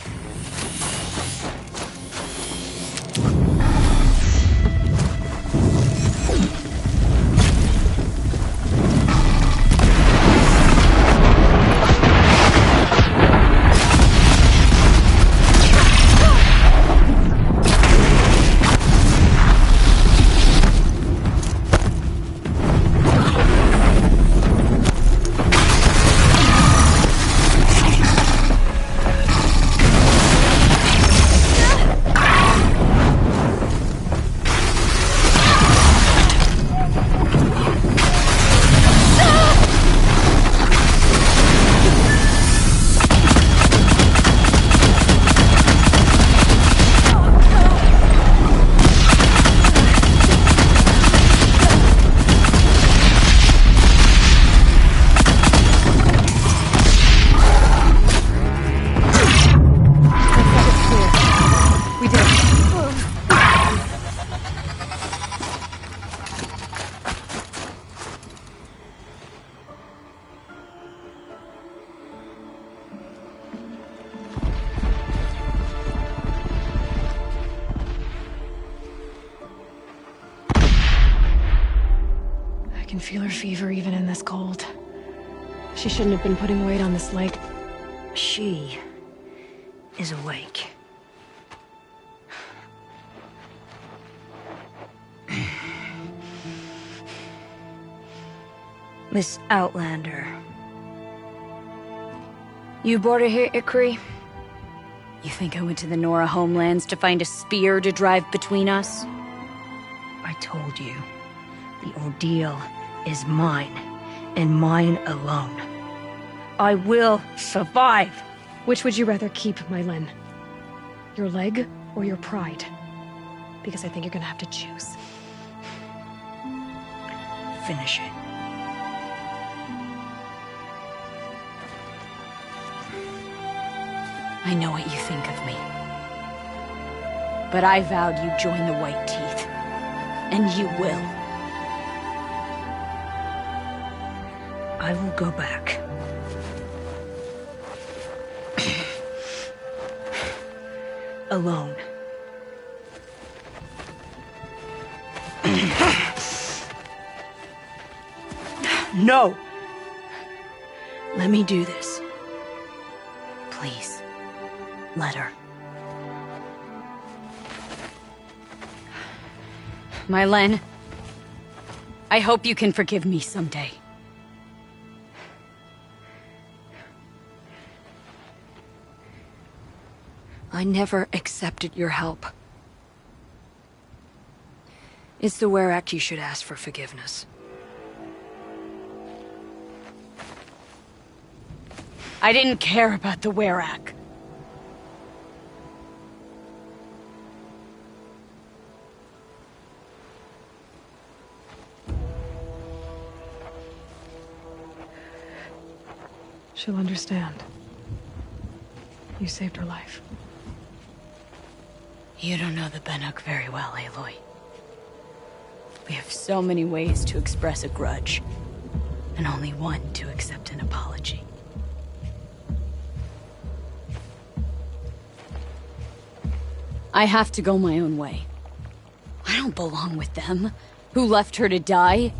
I can feel her fever even in this cold. She shouldn't have been putting weight on this leg. She is awake. Miss Outlander. You brought her here, Ikri? You think I went to the Nora homelands to find a spear to drive between us? I told you. The ordeal is mine, and mine alone. I will survive! Which would you rather keep, Mylin? Your leg or your pride? Because I think you're gonna have to choose. Finish it. I know what you think of me. But I vowed you'd join the White Teeth. And you will. I will go back. Alone. No! Let me do this. Please. Let her. Mylin, I hope you can forgive me someday. I never accepted your help. It's the Werak you should ask for forgiveness. I didn't care about the Werak. She'll understand. You saved her life. You don't know the Banuk very well, Aloy. We have so many ways to express a grudge, and only one to accept an apology. I have to go my own way. I don't belong with them, who left her to die.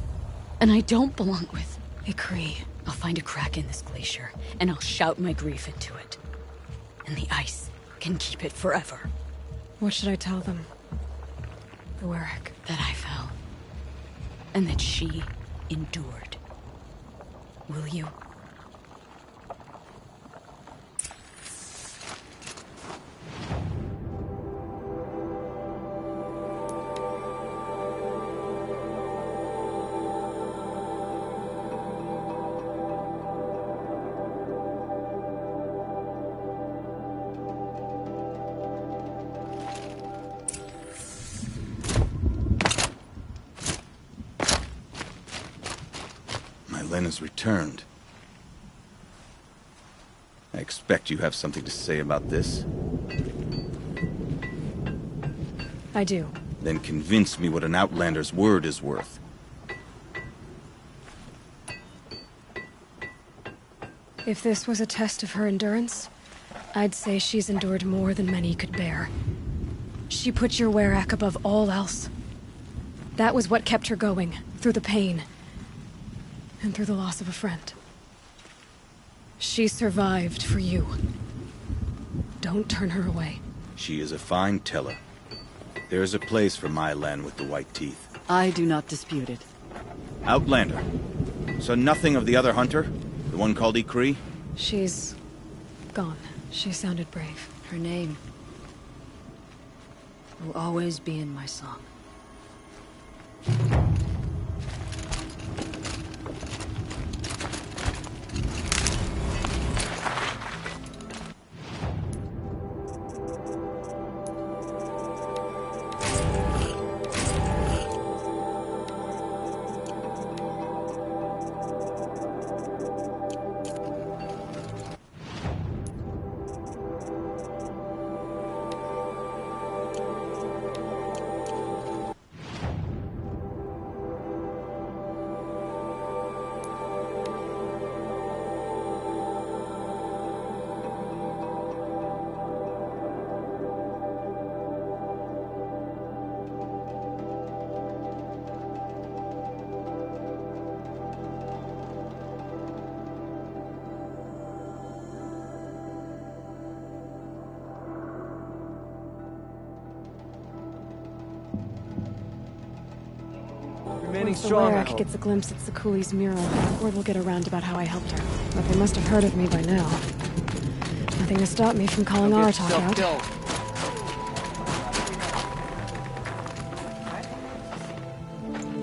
And I don't belong with Ykri. I'll find a crack in this glacier, and I'll shout my grief into it. And the ice can keep it forever. What should I tell them? The Werak. That I fell. And that she endured. Will you? Lena's returned. I expect you have something to say about this. I do. Then convince me what an Outlander's word is worth. If this was a test of her endurance, I'd say she's endured more than many could bear. She put your Werak above all else. That was what kept her going, through the pain. And through the loss of a friend. She survived for you. Don't turn her away. She is a fine teller. There is a place for Mylan with the white teeth. I do not dispute it. Outlander. So nothing of the other hunter? The one called Ykri? She's gone. She sounded brave. Her name will always be in my song. Once the Werak gets a glimpse at Sekuli's mural, word will get around about how I helped her. But they must have heard of me by now. Nothing to stop me from calling Aratak out.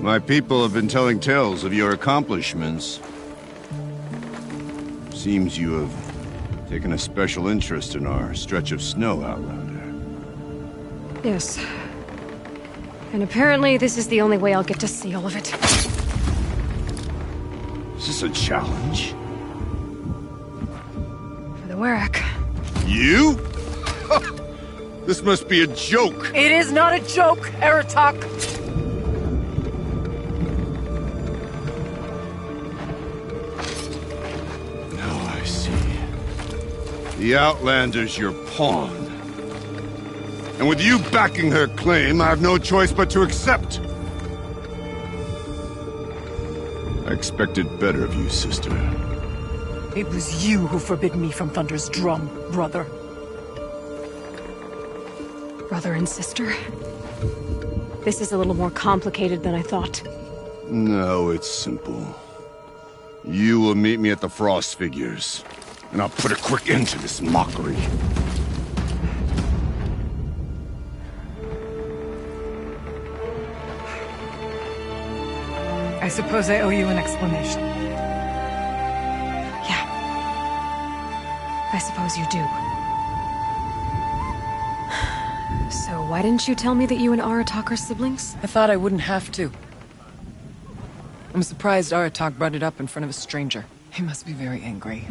My people have been telling tales of your accomplishments. Seems you have taken a special interest in our stretch of snow, Outlander. Yes. And apparently this is the only way I'll get to see all of it. Is this a challenge? For the Werak. You? This must be a joke. It is not a joke, Aratak! Now I see. The Outlander's your pawn. And with you backing her claim, I have no choice but to accept. I expected better of you, sister. It was you who forbid me from Thunder's drum, brother. Brother and sister? This is a little more complicated than I thought. No, it's simple. You will meet me at the Frost Figures, and I'll put a quick end to this mockery. I suppose I owe you an explanation. Yeah. I suppose you do. So why didn't you tell me that you and Aratak are siblings? I thought I wouldn't have to. I'm surprised Aratak brought it up in front of a stranger. He must be very angry.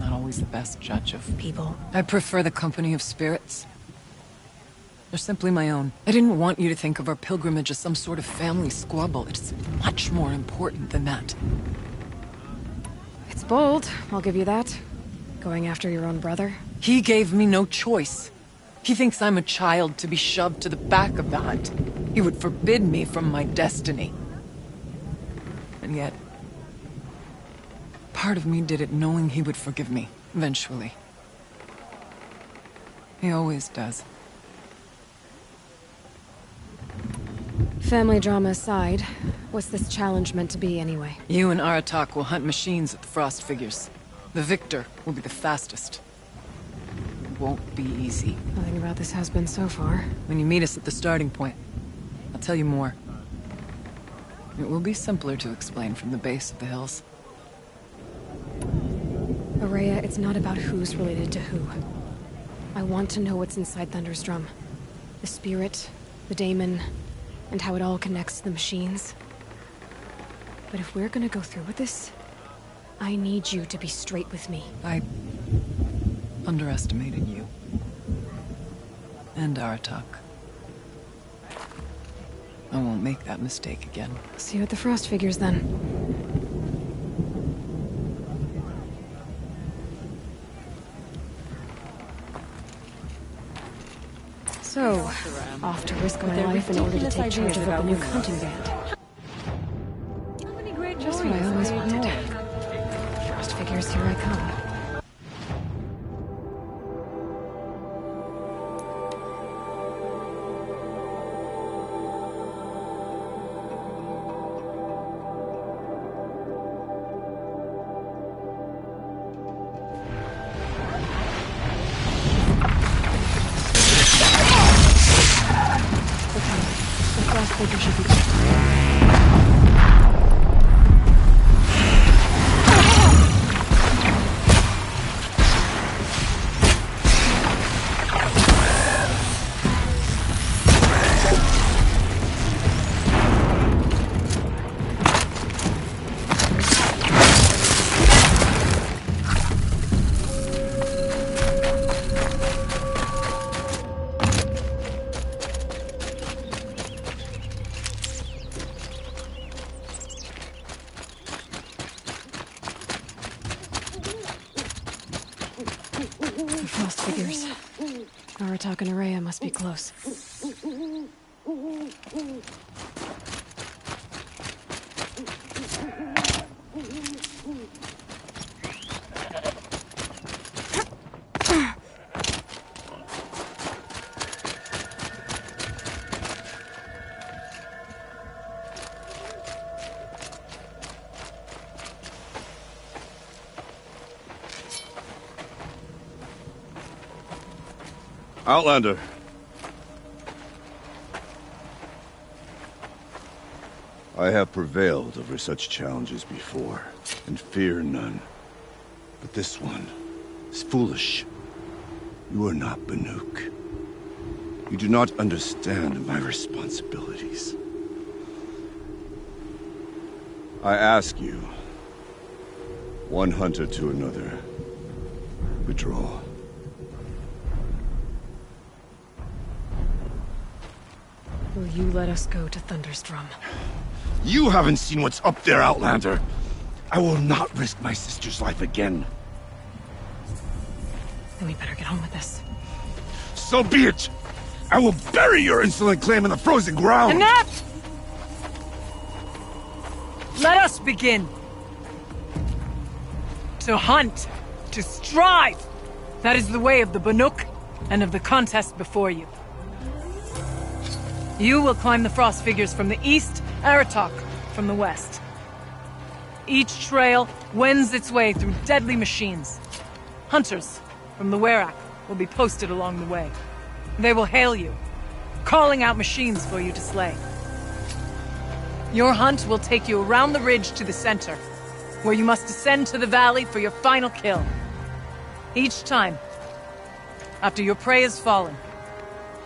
not always the best judge of people. I prefer the company of spirits. They're simply my own. I didn't want you to think of our pilgrimage as some sort of family squabble. It's much more important than that. It's bold, I'll give you that. Going after your own brother. He gave me no choice. He thinks I'm a child to be shoved to the back of the hunt. He would forbid me from my destiny. And yet, part of me did it knowing he would forgive me, eventually. He always does. Family drama aside, what's this challenge meant to be anyway? You and Aratak will hunt machines at the Frost Figures. The victor will be the fastest. It won't be easy. Nothing about this has been so far. When you meet us at the starting point, I'll tell you more. It will be simpler to explain from the base of the hills. Ourea, it's not about who's related to who. I want to know what's inside Thunder's drum. The spirit, the daemon, and how it all connects to the machines. But if we're gonna go through with this, I need you to be straight with me. I underestimated you. And Aratak. I won't make that mistake again. See you at the Frost Figures, then. So, off to risk my life in order to take charge of a new hunting band. Just what I always wanted. Frost Figures, here I come. The Frost Figures. Aratak and Ourea must be close. Outlander. I have prevailed over such challenges before, and fear none. But this one is foolish. You are not Banuk. You do not understand my responsibilities. I ask you, one hunter to another, withdraw. Will you let us go to Thunder's drum? You haven't seen what's up there, Outlander. I will not risk my sister's life again. Then we better get on with this. So be it! I will bury your insolent claim in the frozen ground! Enough! Let us begin. To hunt. To strive. That is the way of the Banuk and of the contest before you. You will climb the Frost Figures from the east, Aratak from the west. Each trail wends its way through deadly machines. Hunters from the Werak will be posted along the way. They will hail you, calling out machines for you to slay. Your hunt will take you around the ridge to the center, where you must descend to the valley for your final kill. Each time, after your prey has fallen,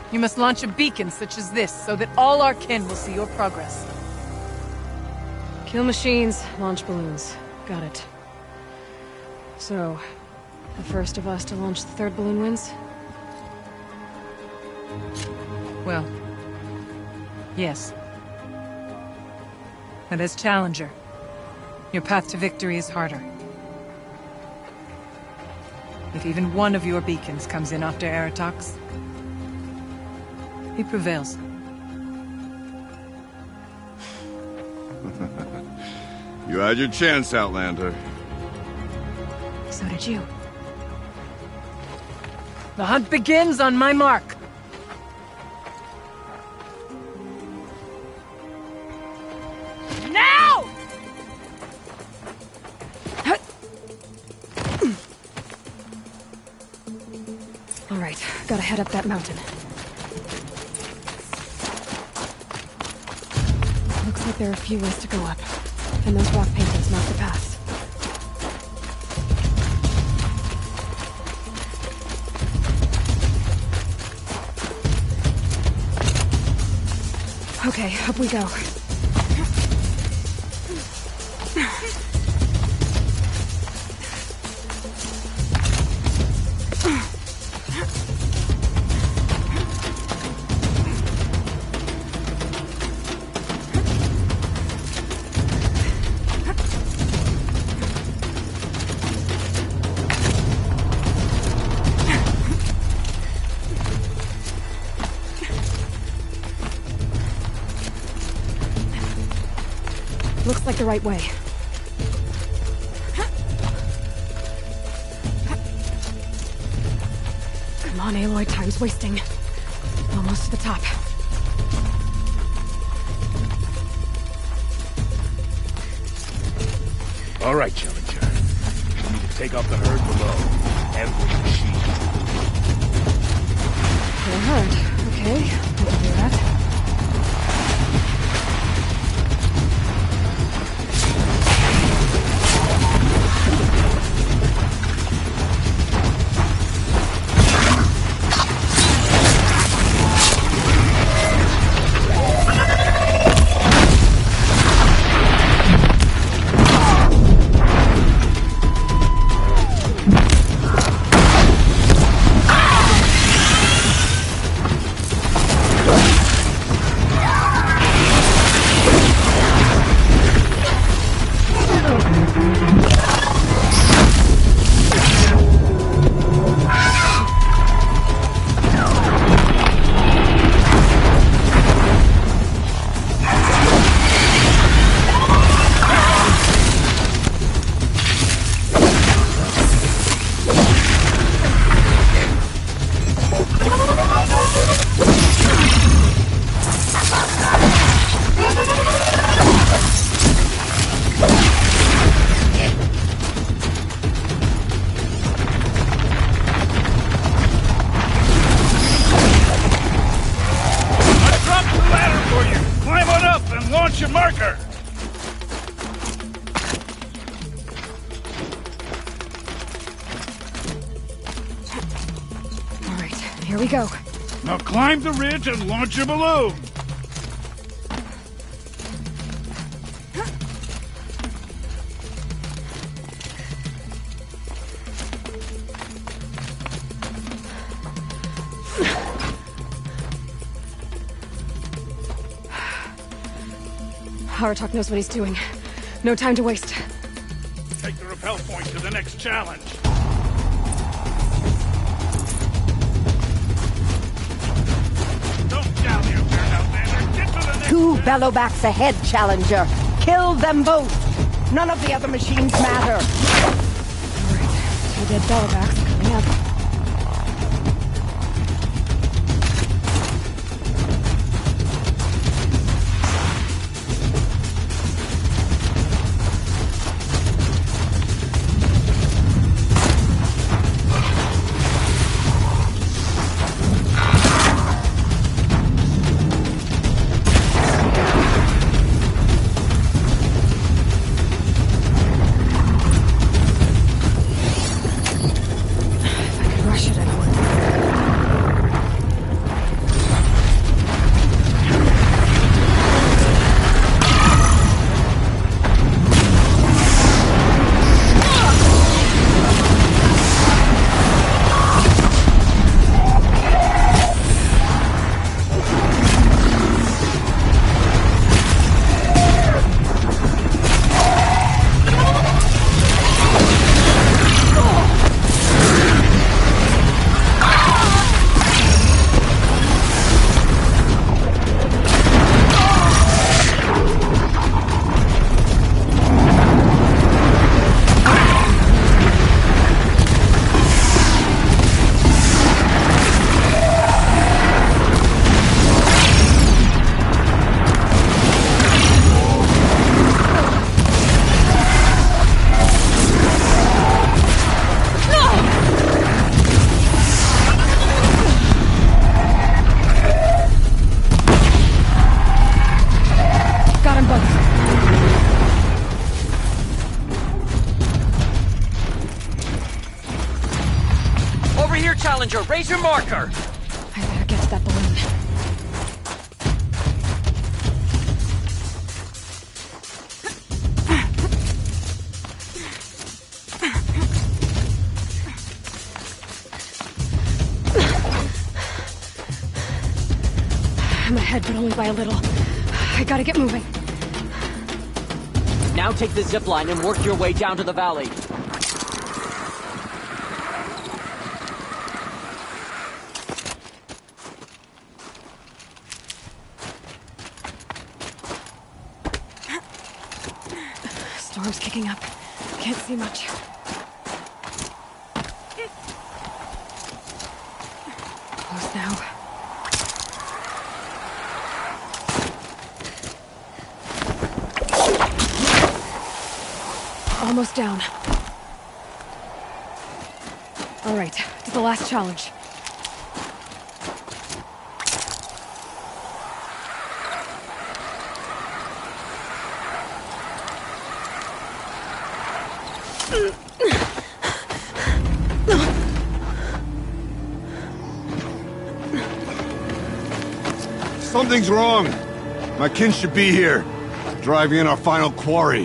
you must launch a beacon such as this, so that all our kin will see your progress. Kill machines, launch balloons. Got it. So, The first of us to launch the third balloon wins? Well, yes. And as Challenger, your path to victory is harder. If even one of your beacons comes in after Aratox, he prevails. You had your chance, Outlander. So did you. The hunt begins on my mark. Now! All right, gotta head up that mountain. Looks like there are a few ways to go up, and those rock paintings mark the paths. Okay, up we go. Looks like the right way. Come on, Aloy, time's wasting. Almost to the top. All right, Challenger. We need to take off the herd below. Every machine. The herd. Okay, we can do that. Launch your marker! All right, here we go. Now climb the ridge and launch your balloon! Aratak knows what he's doing. No time to waste. Take the rappel point to the next challenge. Don't dally up there, Outlander. Get to the next... Two Bellowbacks ahead, Challenger. Kill them both. None of the other machines matter. All right, 2 dead Bellowbacks coming up. challenger! Raise your marker! I better get to that balloon. I'm ahead, but only by a little. I gotta get moving. Now take the zip line and work your way down to the valley. Storm's kicking up. Can't see much. Close now. Almost down. All right, to the last challenge. Something's wrong. My kin should be here, driving in our final quarry.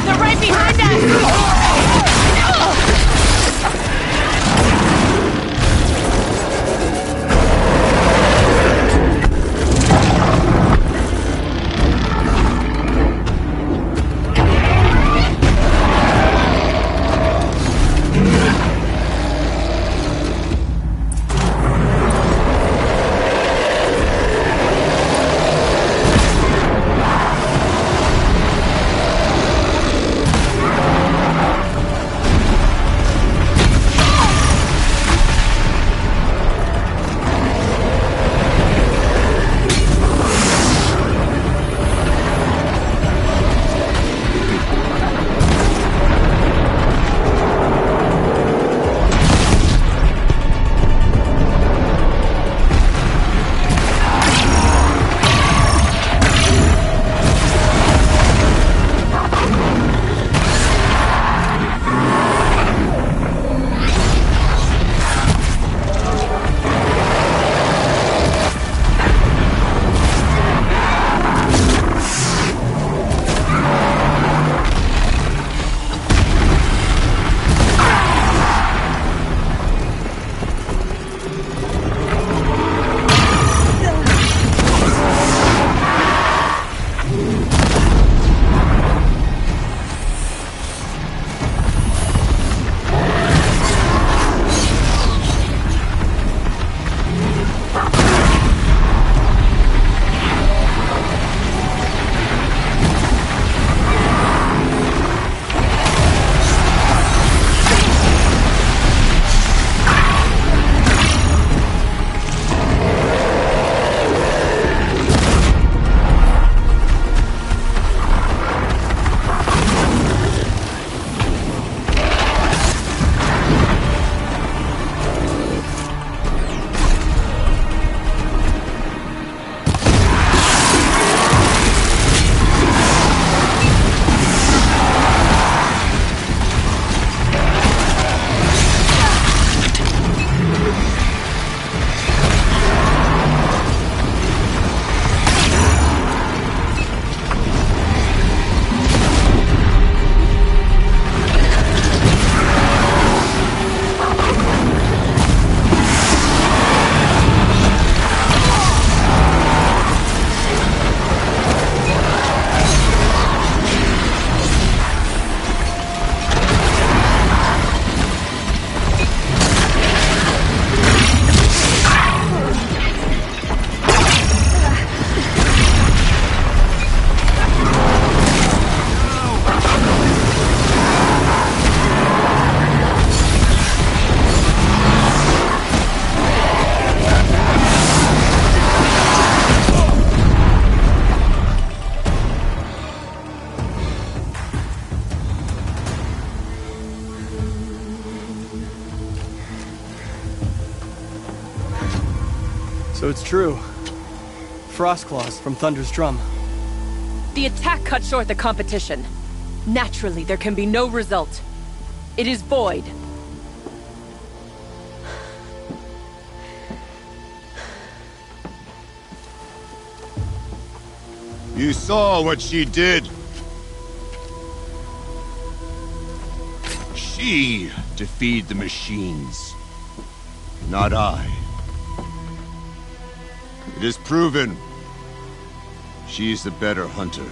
They're right behind us! So it's true. Frostclaws from Thunder's drum. The attack cut short the competition. Naturally, there can be no result. It is void. You saw what she did. She defeated the machines, not I. It is proven. She's the better hunter.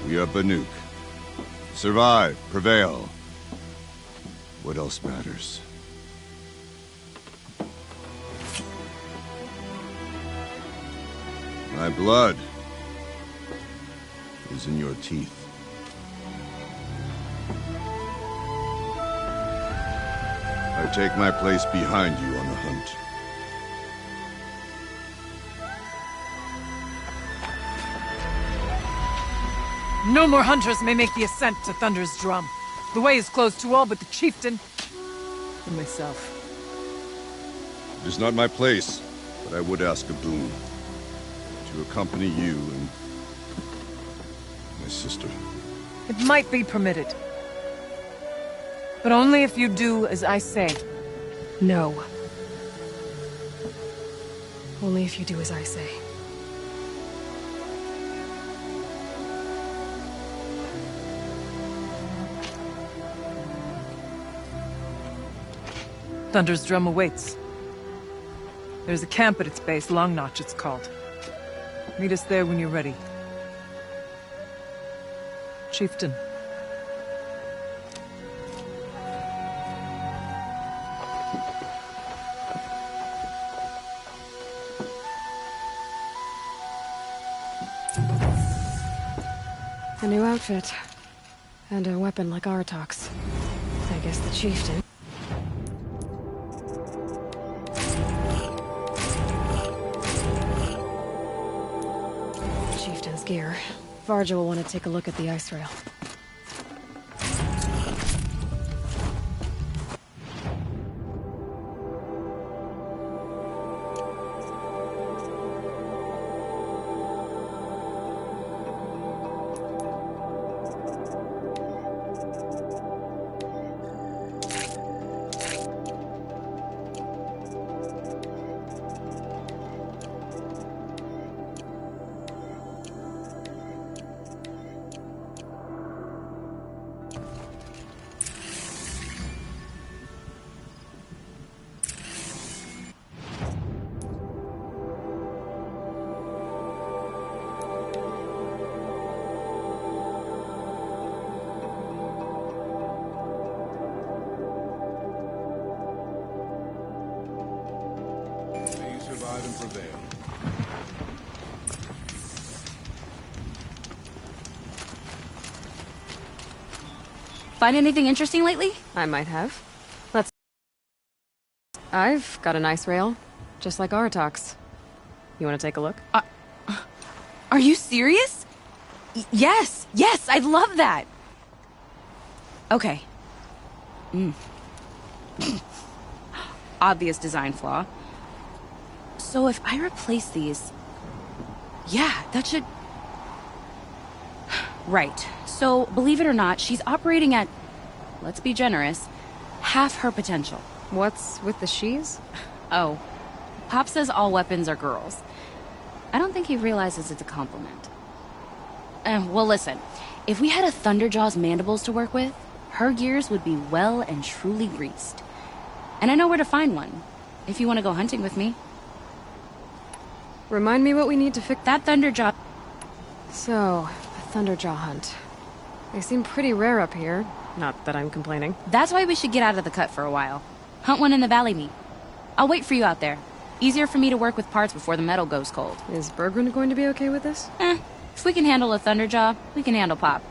We are Banuk. Survive, prevail. What else matters? My blood is in your teeth. I take my place behind you on the hunt. No more hunters may make the ascent to Thunder's Drum. The way is closed to all but the chieftain and myself. It is not my place, but I would ask a boon. To accompany you and my sister. It might be permitted. But only if you do as I say. No. Only if you do as I say. Thunder's Drum awaits. There's a camp at its base, Long Notch it's called. Meet us there when you're ready. Chieftain. A new outfit. And a weapon like Artok's. I guess the chieftain. Chieftain's gear. Varja will want to take a look at the ice rail. And prevail. Find anything interesting lately? I might have. Let's... I've got an ice rail. Just like Artok's. You want to take a look? Are you serious? Yes, yes, I'd love that. Okay. Obvious design flaw. So if I replace these... Yeah, that should... Right. So, believe it or not, she's operating at, let's be generous, half her potential. What's with the she's? Oh, Pop says all weapons are girls. I don't think he realizes it's a compliment. Well, listen. If we had a Thunderjaw's mandibles to work with, her gears would be well and truly greased. And I know where to find one, if you want to go hunting with me. Remind me what we need to fix that Thunderjaw. So, a Thunderjaw hunt. They seem pretty rare up here. Not that I'm complaining. That's why we should get out of the cut for a while. Hunt one in the valley meet. I'll wait for you out there. Easier for me to work with parts before the metal goes cold. Is Berggren going to be okay with this? If we can handle a Thunderjaw, we can handle Pop.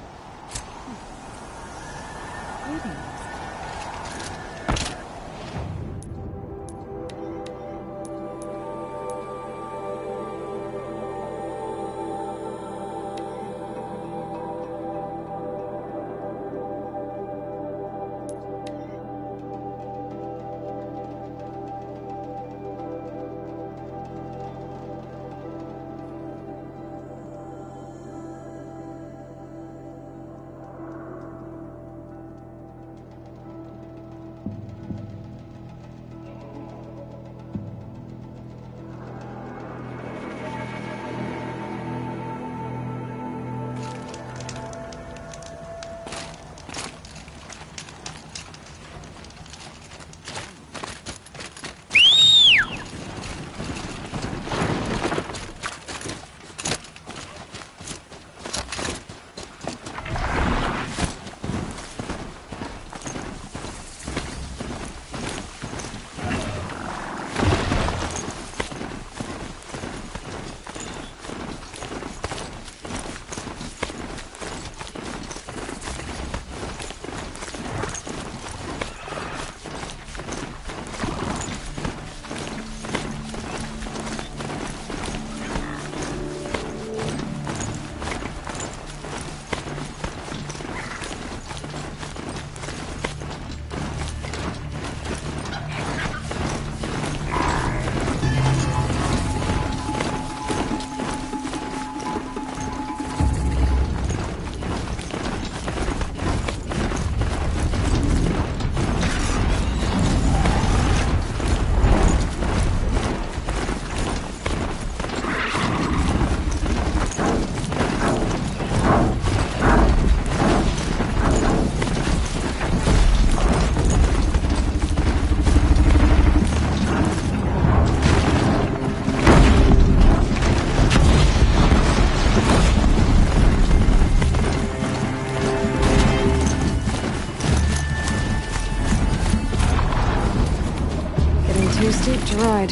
Too steep to ride.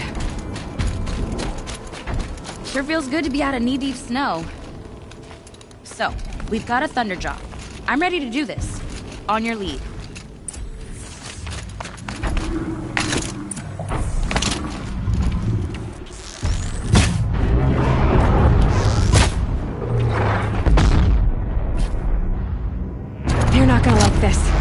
Sure feels good to be out of knee-deep snow. So, we've got a Thunderjaw. I'm ready to do this. On your lead. You're not gonna like this.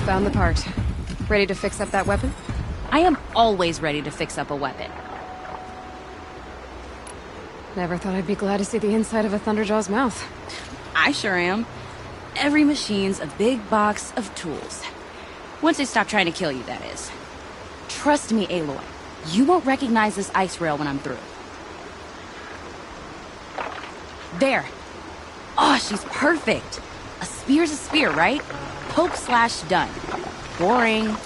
Found the part. Ready to fix up that weapon? I am always ready to fix up a weapon. Never thought I'd be glad to see the inside of a Thunderjaw's mouth. I sure am. Every machine's a big box of tools. Once they stop trying to kill you, that is. Trust me, Aloy. You won't recognize this ice rail when I'm through. There. Oh, she's perfect. A spear's a spear, right? Poke slash done. Boring.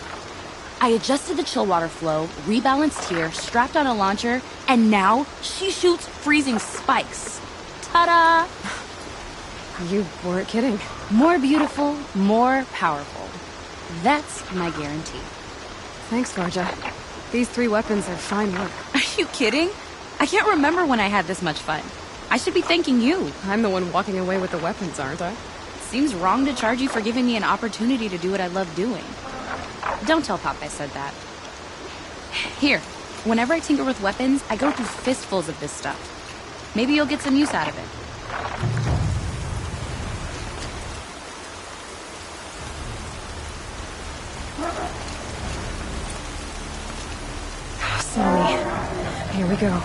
I adjusted the chill water flow, rebalanced here, strapped on a launcher, and now she shoots freezing spikes. Ta-da! You weren't kidding. More beautiful, more powerful. That's my guarantee. Thanks, Varja. These 3 weapons are fine work. Are you kidding? I can't remember when I had this much fun. I should be thanking you. I'm the one walking away with the weapons, aren't I? Seems wrong to charge you for giving me an opportunity to do what I love doing. Don't tell Pop I said that. Here, whenever I tinker with weapons, I go through fistfuls of this stuff. Maybe you'll get some use out of it. Sorry. Here we go.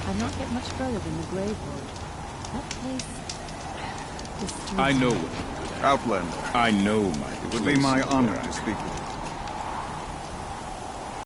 I'd not get much further than the Grave Road. That place... I know. Outlander. I know my It would be my honor to speak with you.